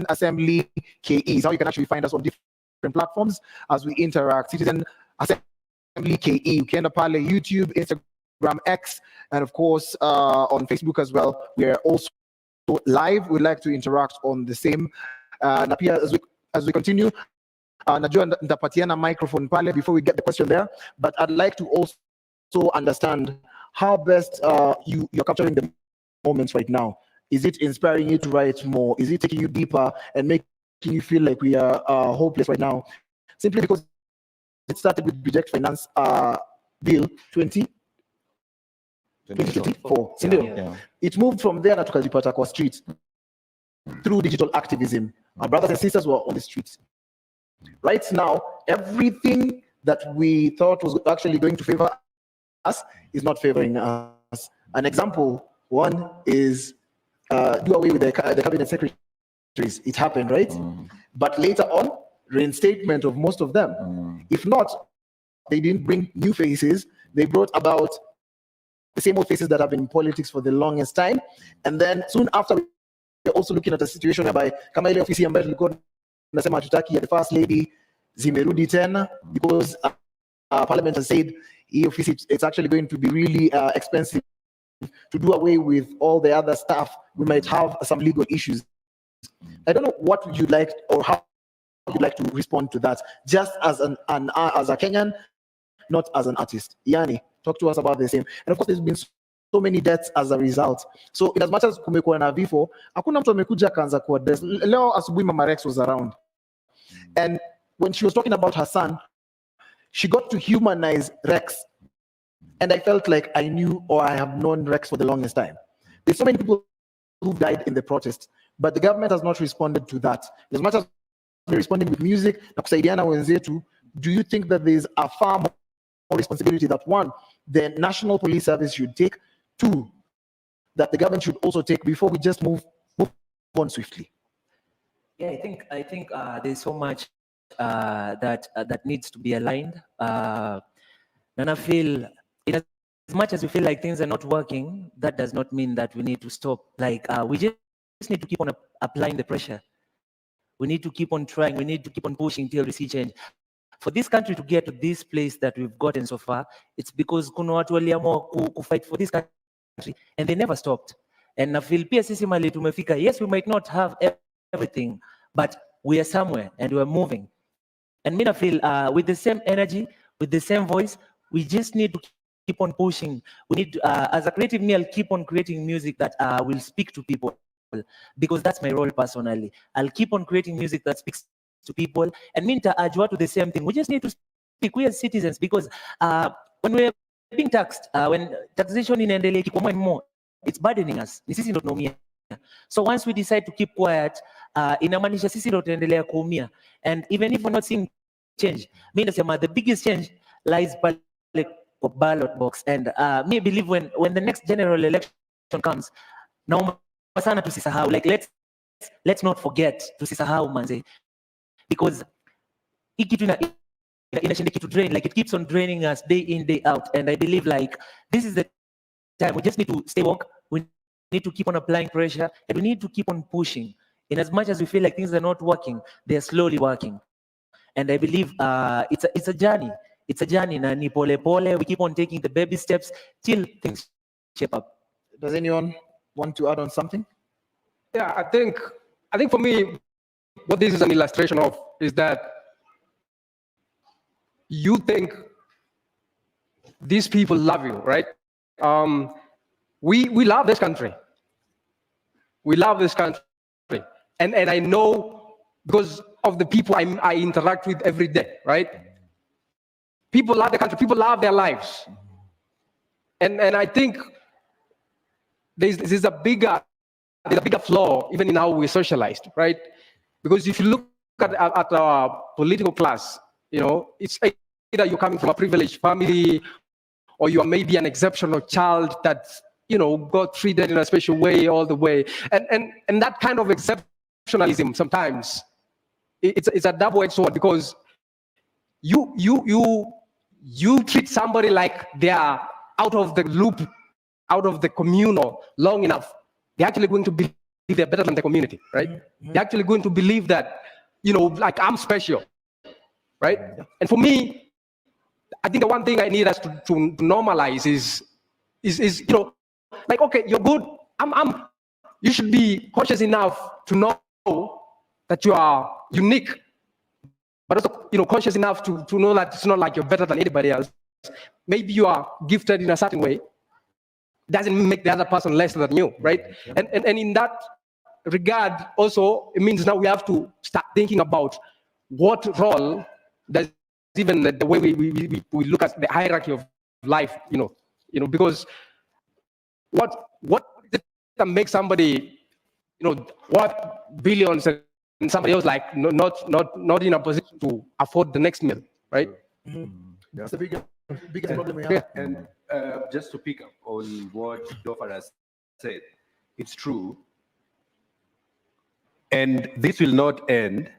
Assembly KE is how you can actually find us on different platforms as we interact. Citizen Assembly KE. You can pale YouTube, Instagram, X, and of course on Facebook as well. We are also live. We'd like to interact on the same. Na pia as we continue, najua ndapatiana microphone pale before we get the question there, but I'd like to also understand how best you're capturing the moments right now. Is it inspiring you to write more? Is it taking you deeper and making you feel like we are hopeless right now? Simply because it started with Reject Finance Bill 2024. Yeah. It moved from there na tukajipata kwa streets through digital activism. Our brothers and sisters were on the streets. Right now, everything that we thought was actually going to favor us is not favoring us. An example, one is do away with the cabinet secretaries. It happened, right? But later on, reinstatement of most of them. If not, they didn't bring new faces. They brought about the same old faces that have been in politics for the longest time. And then soon after, we're also looking at a situation whereby kama ile ofisi ambayo tulikuwa tunasema hatutaki ya the first lady zimerudi tena because parliament has said it's actually going to be really expensive to do away with all the other stuff. We might have some legal issues. I don't know what you'd like or how you'd like to respond to that, just as as a Kenyan, not as an artist. Yani, talk to us about the same. And of course, there's been so many deaths as a result. So in as much as kumekuwa na vifo, hakuna mtu amekuja kaanza kuaddress. Leo asubuhi Mama Rex was around. And when she was talking about her son, she got to humanize Rex. And I felt like I knew or I have known Rex for the longest time. There's so many people who died in the protest, but the government has not responded to that. As much as they're responding with music, na kusaidiana wenzetu, do you think that there's a far more responsibility that one, the National Police Service should take, two, that the government should also take before we just move on swiftly? Yeah, I think there's so much that needs to be aligned. And I feel as much as we feel like things are not working, that does not mean that we need to stop. Like we just need to keep on applying the pressure. We need to keep on trying. We need to keep on pushing till we see change. For this country to get to this place that we've gotten so far, it's because kuna watu waliamua ku fight for this country and they never stopped. And I feel pia sisi mali tumefika. Yes, we might not have everything, but we are somewhere and we're moving. And I feel with the same energy, with the same voice, we just need to keep on pushing. We need, as a creative me, I'll keep on creating music that will speak to people, because that's my role personally. I'll keep on creating music that speaks to people. And Minta Ajwa to the same thing. We just need to speak, we as citizens, because when we're being taxed, when taxation in Endele kiko more and more, it's burdening us. Sisi ndo tunaumia. So once we decide to keep quiet, inamaanisha sisi ndo tunaendelea kuumia. And even if we're not seeing change, mimi nasema the biggest change lies kwa ballot box. And me believe when the next general election comes, naomba sana tusisahau, like let's not forget tusisahau manze, because hii kitu inashindiki to drain, like it keeps on draining us day in day out. And I believe like this is the time we just need to stay woke. We need to keep on applying pressure, and we need to keep on pushing. In as much as we feel like things are not working, they are slowly working. And I believe it's a journey. It's a journey, na ni pole pole. We keep on taking the baby steps till things shape up. Does anyone want to add on something? Yeah, I think for me, what this is an illustration of is that you think these people love you, right? We love this country. We love this country. And I know because of the people I interact with every day, right? People love the country, people love their lives. And I think there's a bigger flaw even in how we're socialized, right? Because if you look at our political class, you know, it's either you're coming from a privileged family or you are maybe an exceptional child that, you know, got treated in a special way all the way. And that kind of exceptionalism sometimes, it's a double-edged sword, because you treat somebody like they are out of the loop, out of the communal long enough, they're actually going to believe they're better than the community, right? Mm-hmm. They're actually going to believe that, you know, like I'm special, right? Yeah. And for me, I think the one thing I need us to normalize is, you know, like, okay, you're good. You should be conscious enough to know that you are unique, but also, you know, conscious enough to know that it's not like you're better than anybody else. Maybe you are gifted in a certain way. Doesn't make the other person less than you, right? And in that regard, also, it means now we have to start thinking about what role does even the way we look at the hierarchy of life, you know, because what is it that makes somebody, you know, what billions and somebody else like not in a position to afford the next meal, right? Mm-hmm. That's the biggest problem we have. And just to pick up on what Dofar has said, it's true. And this will not end.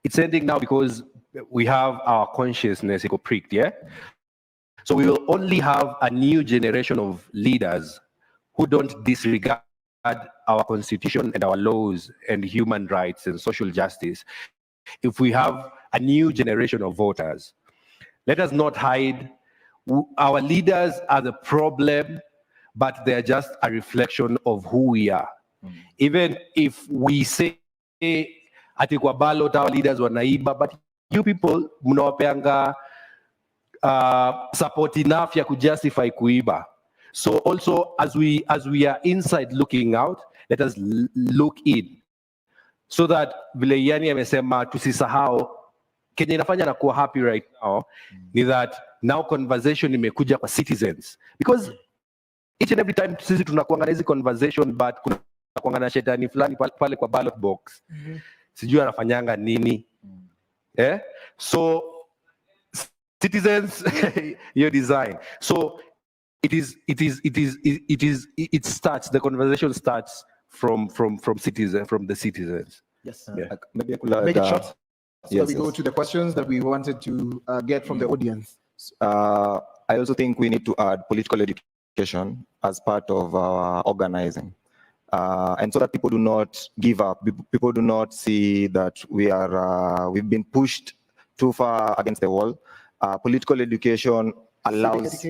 It's ending now because we have our consciousness pricked, yeah? So we will only have a new generation of leaders who don't disregard our constitution and our laws and human rights and social justice. If we have a new generation of voters, let us not hide. Our leaders are the problem, but they're just a reflection of who we are. Even if we say, ati kwa ballot our leaders wanaiba, but you people mnawapeanga support enough ya kujustify kuiba. So also as we are inside looking out, let us look in, so that vile Yani amesema tusisahau Kenya inafanya na kuwa happy right now ni that now conversation imekuja kwa citizens, because each and every time sisi tunakuanga na hizi conversation, but kuna kuanga shetani fulani pale kwa ballot box, sijui anafanyanga nini. So citizens your design, so it starts, the conversation starts from the citizens. Yes. Yeah. Maybe make it short. So we go to the questions that we wanted to get from the audience. I also think we need to add political education as part of our organizing. And so that people do not give up, people do not see that we've been pushed too far against the wall. Political education allows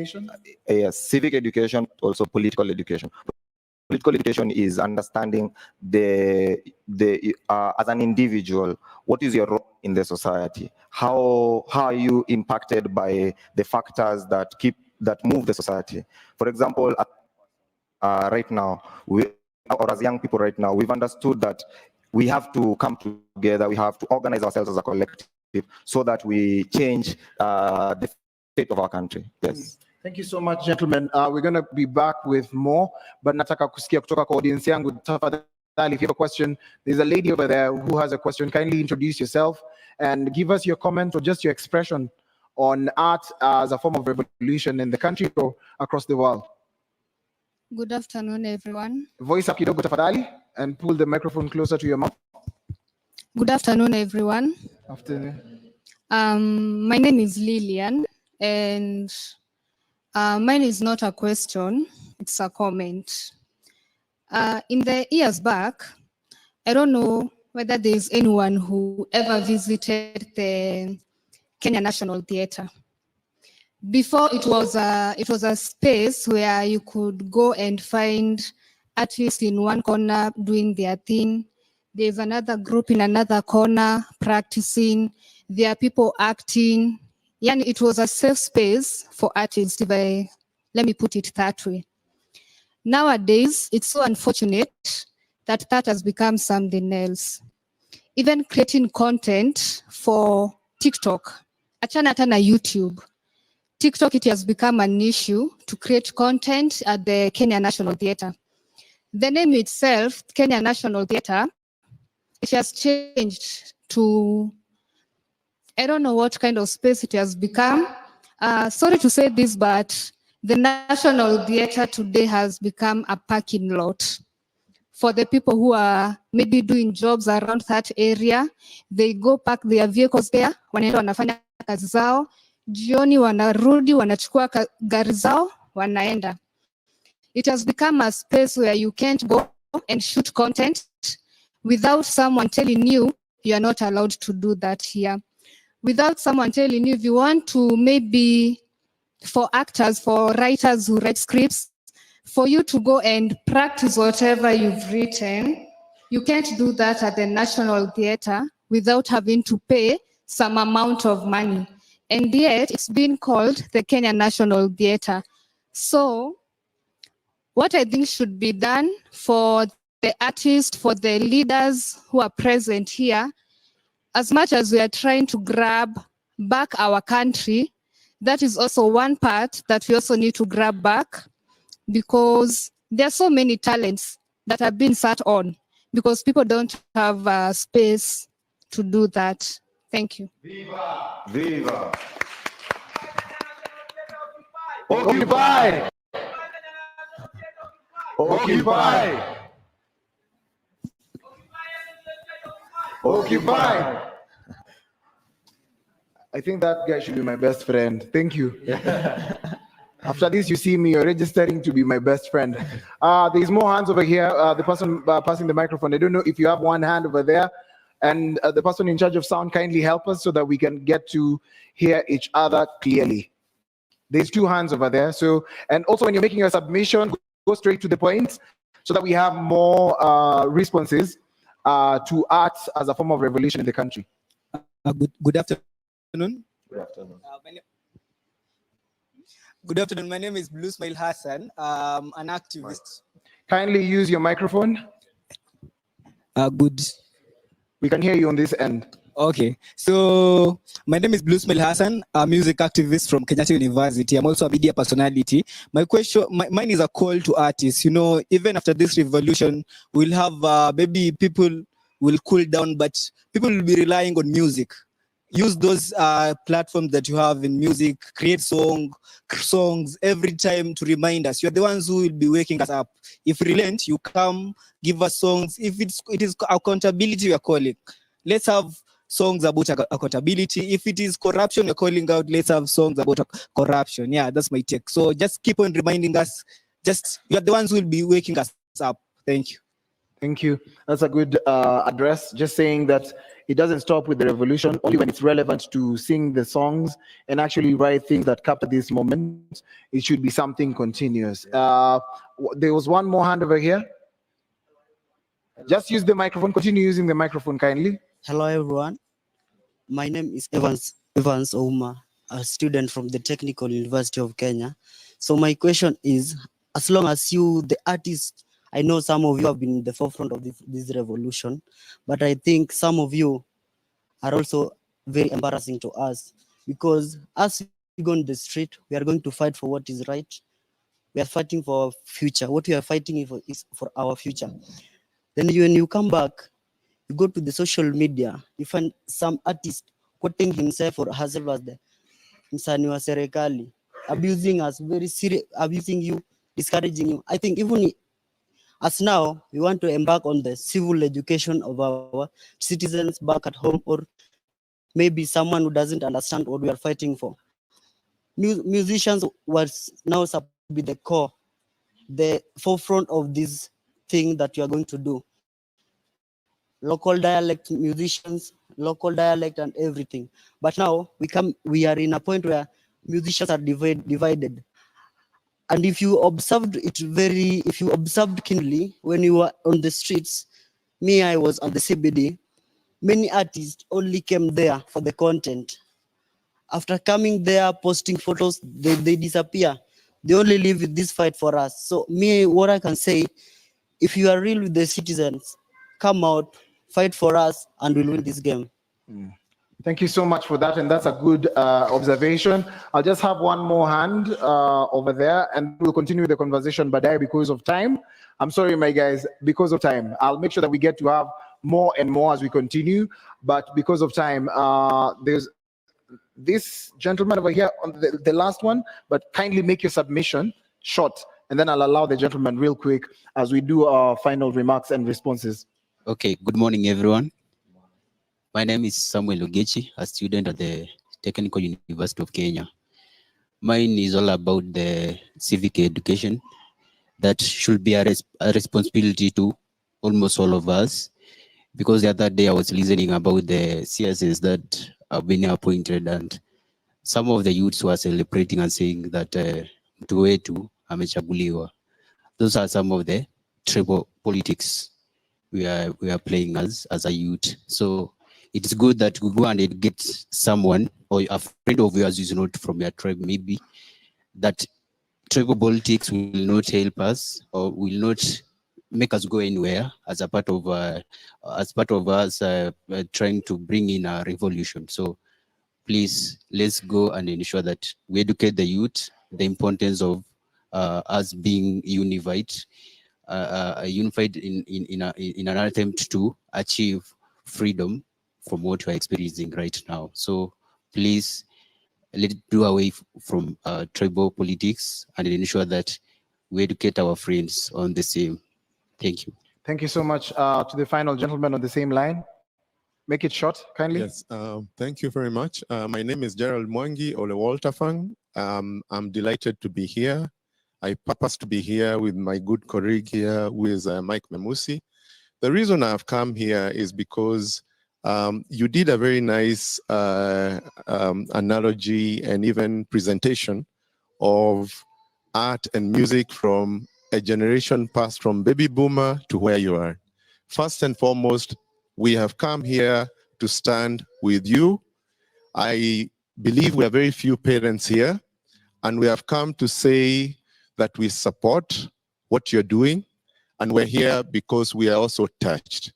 civic education, also political education. Political education is understanding as an individual, what is your role in the society? How are you impacted by the factors that move the society? For example, right now, or as young people right now, we've understood that we have to come together, we have to organize ourselves as a collective so that we change the state of our country. Yes. Thank you so much, gentlemen. We're going to be back with more, but nataka kusikia kutoka kwa audience yangu. Tafadhali, if you have a question, there's a lady over there who has a question. Kindly introduce yourself and give us your comment or just your expression on art as a form of revolution in the country or across the world. Good afternoon, everyone. Voice up kidogo tafadhali and pull the microphone closer to your mouth. Good afternoon, everyone. Afternoon. My name is Lillian, and mine is not a question, it's a comment. In the years back, I don't know whether there's anyone who ever visited the Kenya National Theatre. Before, it was a space where you could go and find artists in one corner doing their thing. There's another group in another corner practicing. There are people acting. Yeah, it was a safe space for artists, let me put it that way. Nowadays, it's so unfortunate that that has become something else. Even creating content for TikTok, achana hata na YouTube. TikTok, it has become an issue to create content at the Kenya National Theatre. The name itself, Kenya National Theatre, it has changed to, I don't know what kind of space it has become. Sorry to say this, but the National Theatre today has become a parking lot. For the people who are maybe doing jobs around that area, they go park their vehicles there, wanaenda wanafanya kazi zao, jioni wanarudi, wanachukua gari zao, wanaenda. It has become a space where you can't go and shoot content without someone telling you you are not allowed to do that here. Without someone telling you, if you want to, maybe for actors, for writers who write scripts, for you to go and practice whatever you've written, you can't do that at the National Theatre without having to pay some amount of money. And yet it's been called the Kenya National Theatre. So what I think should be done for the artists, for the leaders who are present here, as much as we are trying to grab back our country, that is also one part that we also need to grab back, because there are so many talents that have been sat on because people don't have space to do that. Thank you. Viva! Viva! Occupy! Occupy! Occupy! I think that guy should be my best friend. Thank you. After this, you see me, you're registering to be my best friend. There's more hands over here. The person passing the microphone, I don't know if you have one hand over there. And the person in charge of sound, kindly help us so that we can get to hear each other clearly. There's two hands over there. So, and also when you're making your submission, go straight to the point so that we have more responses to art as a form of revolution in the country. Good afternoon. Good afternoon. Good afternoon. My name is Blue Smile Hassan. An activist. Kindly use your microphone. Good. We can hear you on this end. Okay. So my name is Blue Smile Hassan, a music activist from Kenyatta University. I'm also a media personality. My question, mine is a call to artists. You know, even after this revolution, we'll have maybe people will cool down, but people will be relying on music. Use those platforms that you have in music, create songs every time to remind us. You're the ones who will be waking us up. If relent, you come, give us songs. If it is accountability we are calling, let's have songs about accountability. If it is corruption you're calling out, let's have songs about corruption. Yeah, that's my take. So just keep on reminding us. Just you're the ones who will be waking us up. Thank you. Thank you. That's a good address. Just saying that it doesn't stop with the revolution, only when it's relevant to sing the songs and actually write things that capture this moment. It should be something continuous. There was one more hand over here. Just use the microphone. Continue using the microphone kindly. Hello, everyone. My name is Evans Ouma, a student from the Technical University of Kenya. So my question is, as long as you, the artist, I know some of you have been in the forefront of this revolution, but I think some of you are also very embarrassing to us, because as we go on the street, we are going to fight for what is right. We are fighting for our future. What we are fighting for is for our future. Then when you come back, you go to the social media, you find some artist quoting himself or herself as msanii wa serikali, abusing us, very serious, abusing you, discouraging you. I think even as now, we want to embark on the civil education of our citizens back at home, or maybe someone who doesn't understand what we are fighting for. Musicians was now supposed to be the core, the forefront of this thing that you are going to do. Local dialect musicians, local dialect and everything. But now we are in a point where musicians are divided. And if you observed keenly when you were on the streets, me, I was at the CBD, many artists only came there for the content. After coming there, posting photos, they disappear. They only live with this fight for us. So me, what I can say, if you are real with the citizens, come out, fight for us, and we'll win this game. Thank you so much for that, and that's a good observation. I'll just have one more hand over there, and we'll continue the conversation, but because of time. I'm sorry, my guys, because of time. I'll make sure that we get to have more and more as we continue, but because of time, there's this gentleman over here on the last one, but kindly make your submission short, and then I'll allow the gentleman real quick as we do our final remarks and responses. Okay, good morning, everyone. My name is Samuel Ogechi, a student at the Technical University of Kenya. Mine is all about the civic education that should be a responsibility to almost all of us. Because the other day I was listening about the CSs that have been appointed, and some of the youths were celebrating and saying that mtu wetu amechaguliwa. Those are some of the tribal politics we are playing as a youth. So it's good that we go and get someone or a friend of yours who's not from your tribe, maybe that tribal politics will not help us or will not make us go anywhere as a part of us trying to bring in a revolution. So please, let's go and ensure that we educate the youth the importance of us being unified in an attempt to achieve freedom from what we're experiencing right now. So please, let's do away from tribal politics and ensure that we educate our friends on the same. Thank you. Thank you so much to the final gentleman on the same line. Make it short, kindly. Yes, thank you very much. My name is Gerald Mwangi Olewaltafang. I'm delighted to be here. I purpose to be here with my good colleague here, who is Mike Memusi. The reason I've come here is because you did a very nice analogy and even presentation of art and music from a generation passed from baby boomer to where you are. First and foremost, we have come here to stand with you. I believe we are very few parents here, and we have come to say that we support what you're doing, and we're here because we are also touched.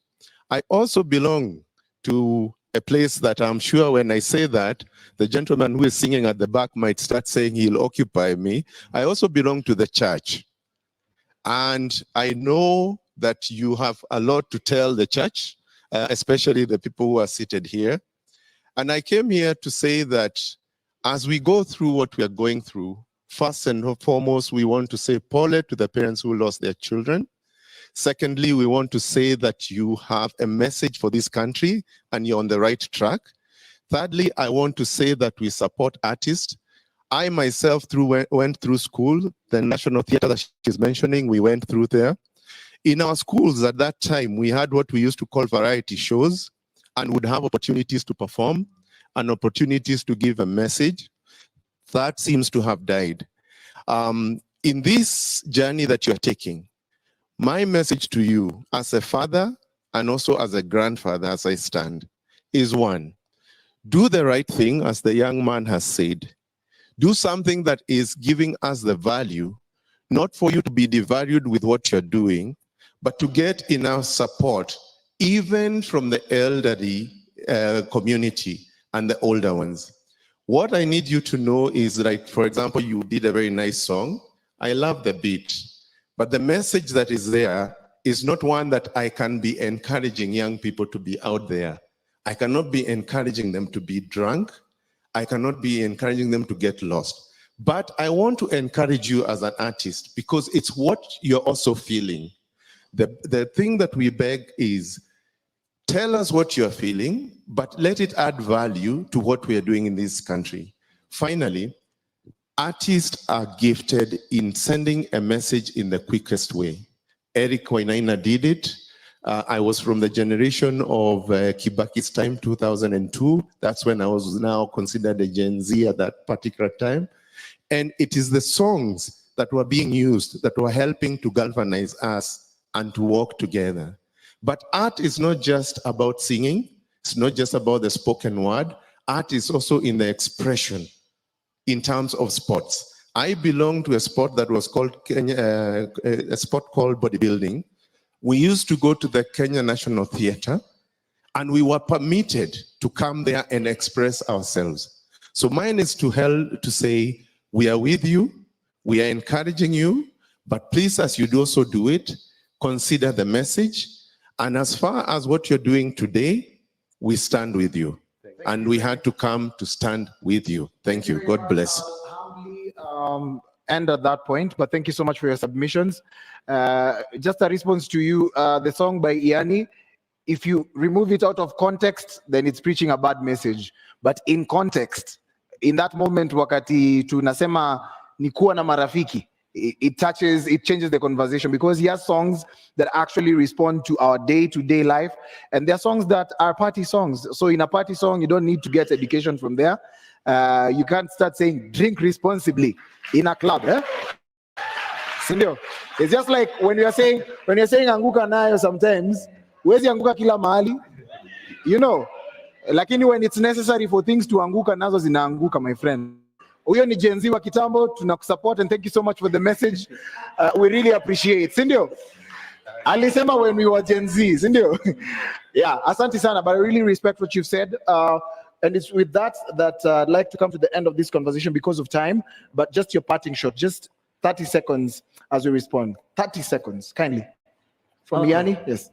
I also belong to a place that I'm sure when I say that, the gentleman who is singing at the back might start saying he'll occupy me. I also belong to the church. And I know that you have a lot to tell the church, especially the people who are seated here. And I came here to say that as we go through what we are going through, first and foremost, we want to say pole to the parents who lost their children. Secondly, we want to say that you have a message for this country and you're on the right track. Thirdly, I want to say that we support artists. I myself went through school, the National Theatre that she's mentioning, we went through there. In our schools at that time, we had what we used to call variety shows and would have opportunities to perform and opportunities to give a message. That seems to have died. In this journey that you're taking, my message to you as a father and also as a grandfather as I stand is one, do the right thing as the young man has said. Do something that is giving us the value, not for you to be devalued with what you're doing, but to get enough support, even from the elderly community and the older ones. What I need you to know is, like, for example, you did a very nice song. I love the beat, but the message that is there is not one that I can be encouraging young people to be out there. I cannot be encouraging them to be drunk. I cannot be encouraging them to get lost. But I want to encourage you as an artist because it's what you're also feeling. The thing that we beg is, tell us what you're feeling, but let it add value to what we are doing in this country. Finally, artists are gifted in sending a message in the quickest way. Eric Wainaina did it. I was from the generation of Kibaki's time, 2002. That's when I was now considered a Gen Z at that particular time. And it is the songs that were being used that were helping to galvanize us and to walk together. But art is not just about singing. It's not just about the spoken word. Art is also in the expression in terms of sports. I belong to a sport that was called a sport called bodybuilding. We used to go to the Kenya National Theatre and we were permitted to come there and express ourselves. So mine is to say, we are with you, we are encouraging you, but please, as you also do it, consider the message. And as far as what you're doing today, we stand with you. And we had to come to stand with you. Thank you. God bless. End at that point, but thank you so much for your submissions. Just a response to you, the song by Iani, if you remove it out of context, then it's preaching a bad message. But in context, in that moment, wakati tunasema ni kuwa na marafiki, it changes the conversation, because he has songs that actually respond to our day-to-day life, and there are songs that are party songs. So in a party song, you don't need to get education from there. You can't start saying drink responsibly in a club. Sindio? It's just like when you're saying anguka nayo, sometimes huwezi anguka kila mahali, you know. Lakini when it's necessary for things to anguka, nazo zinaanguka, my friend. Huyo ni Gen Z wa kitambo, tunakusupport, and thank you so much for the message. We really appreciate. Sindio? Alisema when we were Gen Z, sindio? Yeah, asante sana, but I really respect what you've said. And it's with that I'd like to come to the end of this conversation because of time, but just your parting shot, just 30 seconds as we respond. 30 seconds, kindly. From Okay. Yanni, yes.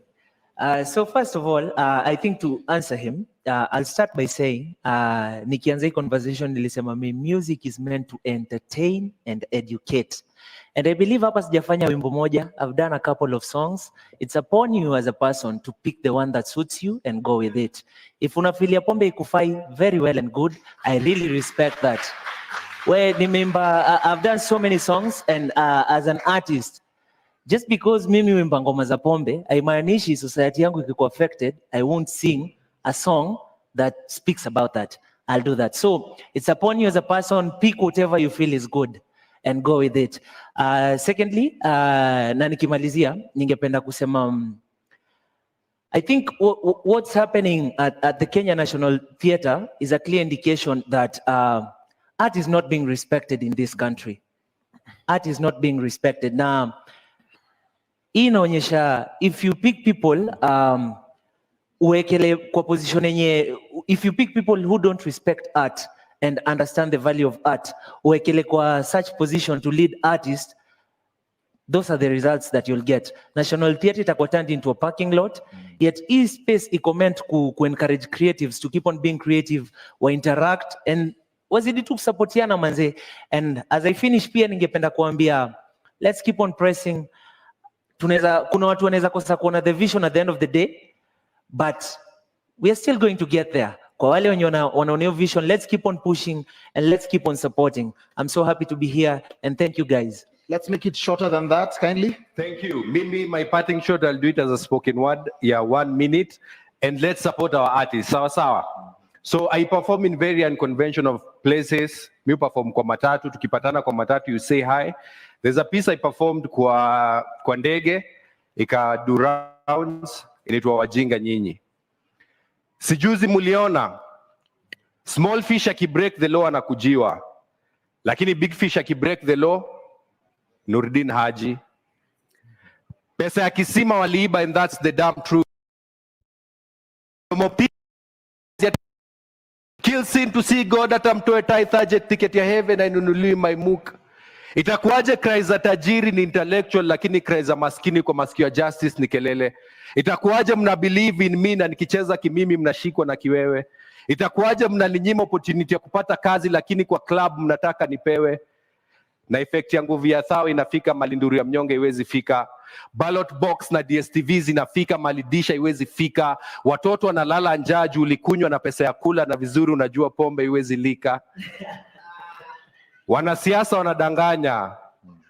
So first of all, I think to answer him, I'll start by saying, nikianza hii conversation nilisema music is meant to entertain and educate. And I believe hapa sijafanya wimbo moja. I've done a couple of songs. It's upon you as a person to pick the one that suits you and go with it. If unafilia pombe ikufai, very well and good. I really respect that. I've done so many songs, and as an artist, just because mimi wimba ngoma za pombe, haimaanishi society yangu ikikuwa affected, I won't sing a song that speaks about that. I'll do that. So it's upon you as a person, pick whatever you feel is good and go with it. Secondly, na nikimalizia, ningependa kusema, I think what's happening at the Kenya National Theatre is a clear indication that art is not being respected in this country. Art is not being respected. Now, inaonyesha, if you pick people, uwekele kwa position yenye, if you pick people who don't respect art and understand the value of art, uwekele kwa such position to lead artists, those are the results that you'll get. National Theatre itakuwa turned into a parking lot, yet each space iko meant ku encourage creatives to keep on being creative, wa interact, and wazidi tu supportiana manze. And as I finish, pia ningependa kuambia, let's keep on pressing. Kuna watu wanaweza kosa kuona the vision at the end of the day, but we are still going to get there. Kwa wale wenye wanaona vision, let's keep on pushing and let's keep on supporting. I'm so happy to be here, and thank you guys. Let's make it shorter than that, kindly. Thank you. Mimi, my parting shot, I'll do it as a spoken word. Yeah, 1 minute. And let's support our artists. Sawa sawa. So I perform in very unconventional places. Mi perform kwa matatu. Tukipatana kwa matatu, you say hi. There's a piece I performed kwa ndege. Ika do rounds. Inaitwa Wajinga Nyinyi. Sijuzi muliona. Small fish akibreak the law anakujiwa. Lakini big fish akibreak the law, Nurdin Haji. Pesa ya kisima waliiba, and that's the damn truth. Kill sin to see God, hata mtoe tithe ticket ya heaven na inunuliwi my mook. Itakuwaje cry za tajiri ni intellectual, lakini cry za maskini kwa masikio ya justice ni kelele? Itakuwaje mna believe in me na nikicheza kimimi mnashikwa na kiwewe? Itakuwaje mnaninyima opportunity ya kupata kazi, lakini kwa club mnataka nipewe? Na effect ya nguvu ya thao inafika malinduru ya mnyonge iwezi fika. Ballot box na DSTV zinafika malidisha iwezi fika. Watoto wanalala njaa juu ulikunywa na pesa ya kula, na vizuri unajua pombe iwezi lika. Wanasiasa wanadanganya.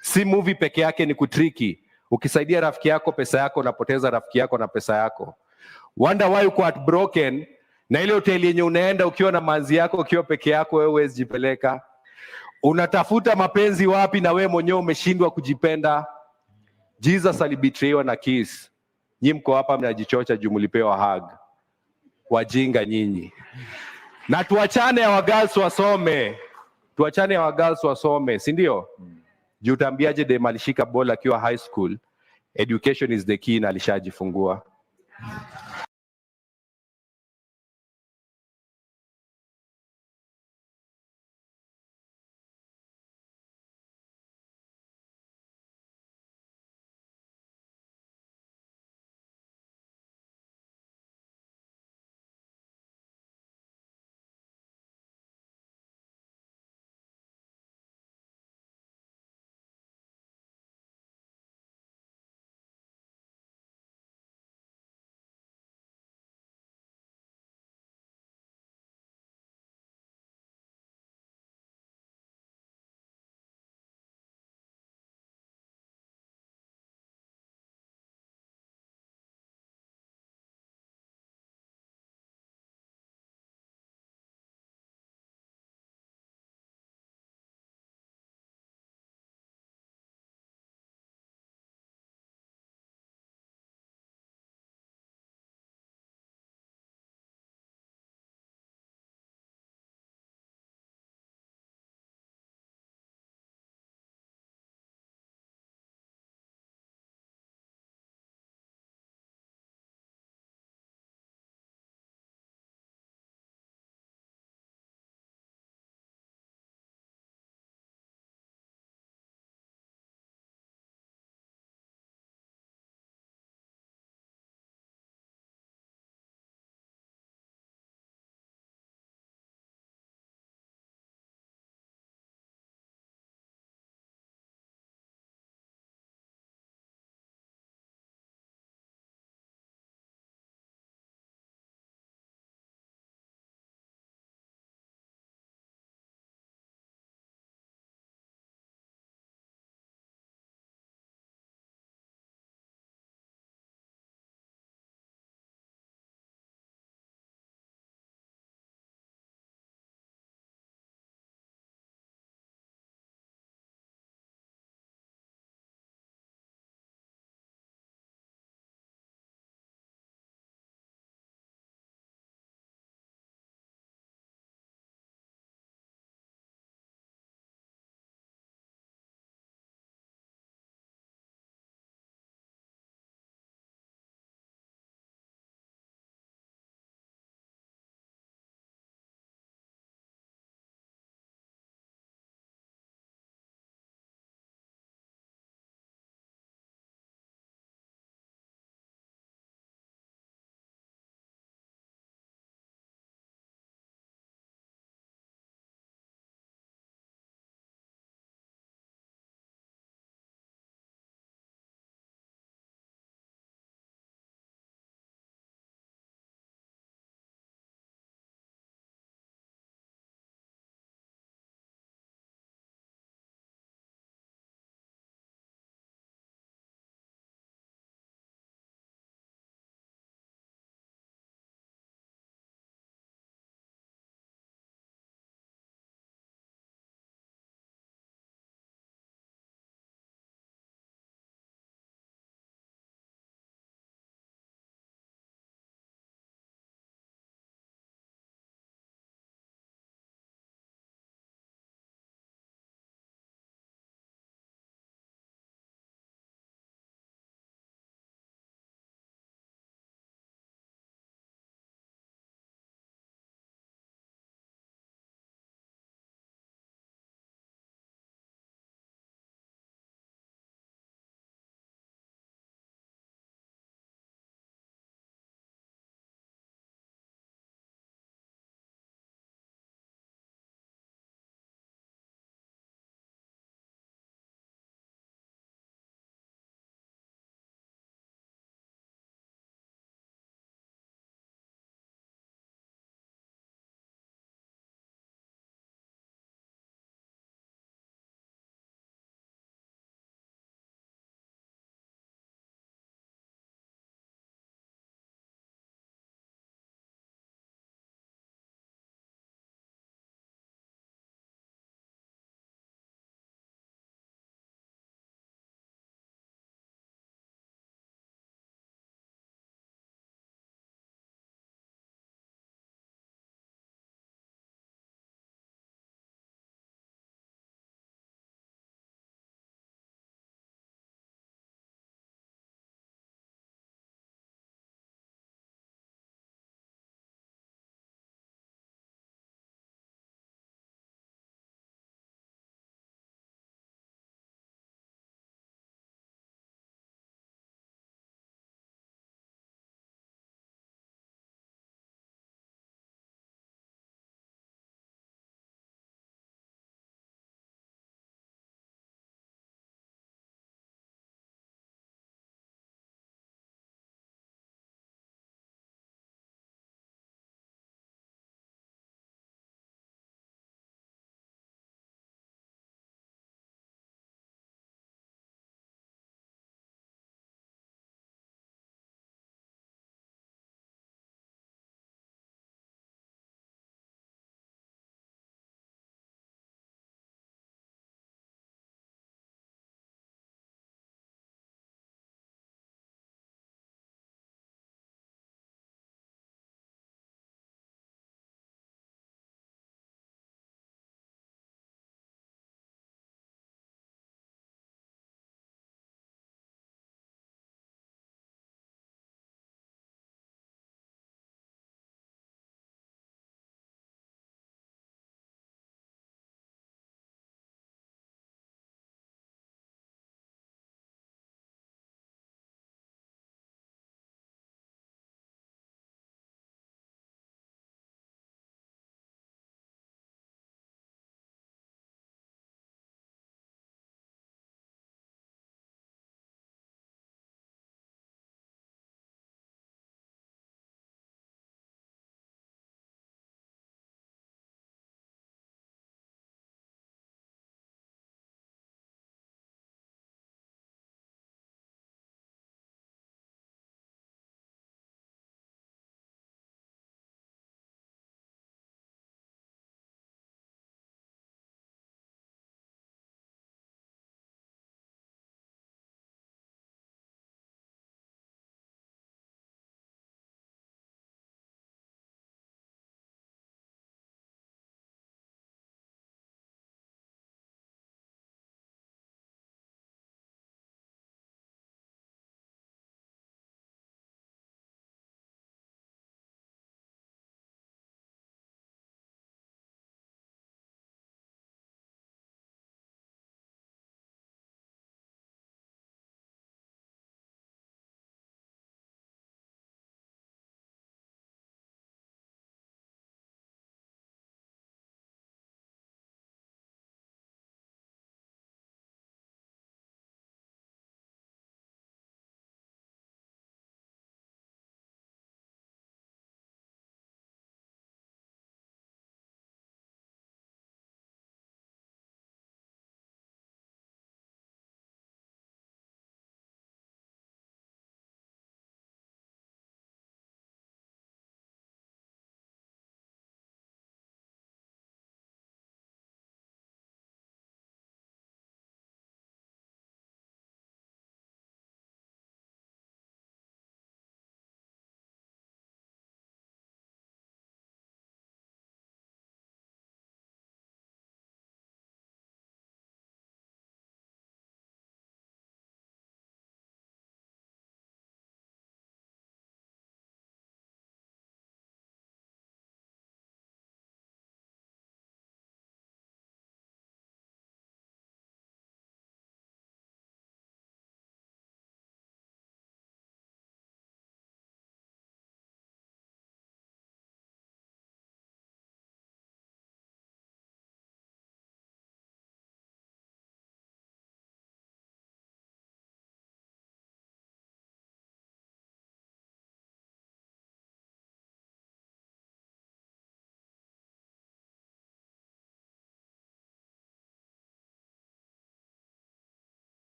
Si movie peke yake ni kutriki. Ukisaidia rafiki yako pesa yako, unapoteza rafiki yako na pesa yako. Wonder why uko heartbroken na ile hoteli yenye unaenda ukiwa na manzi yako, ukiwa peke yako, wewe huwezi jipeleka. Unatafuta mapenzi wapi na wewe mwenyewe umeshindwa kujipenda? Jesus alibetraywa na kiss. Nyinyi mko hapa mnajichocha juu mlipewa hug. Wajinga nyinyi. Na tuachane wa girls wasome. Tuachane wa girls wasome, si ndio? Juu utaambiaje dem alishika bola akiwa high school? Education is the key na alishajifungua.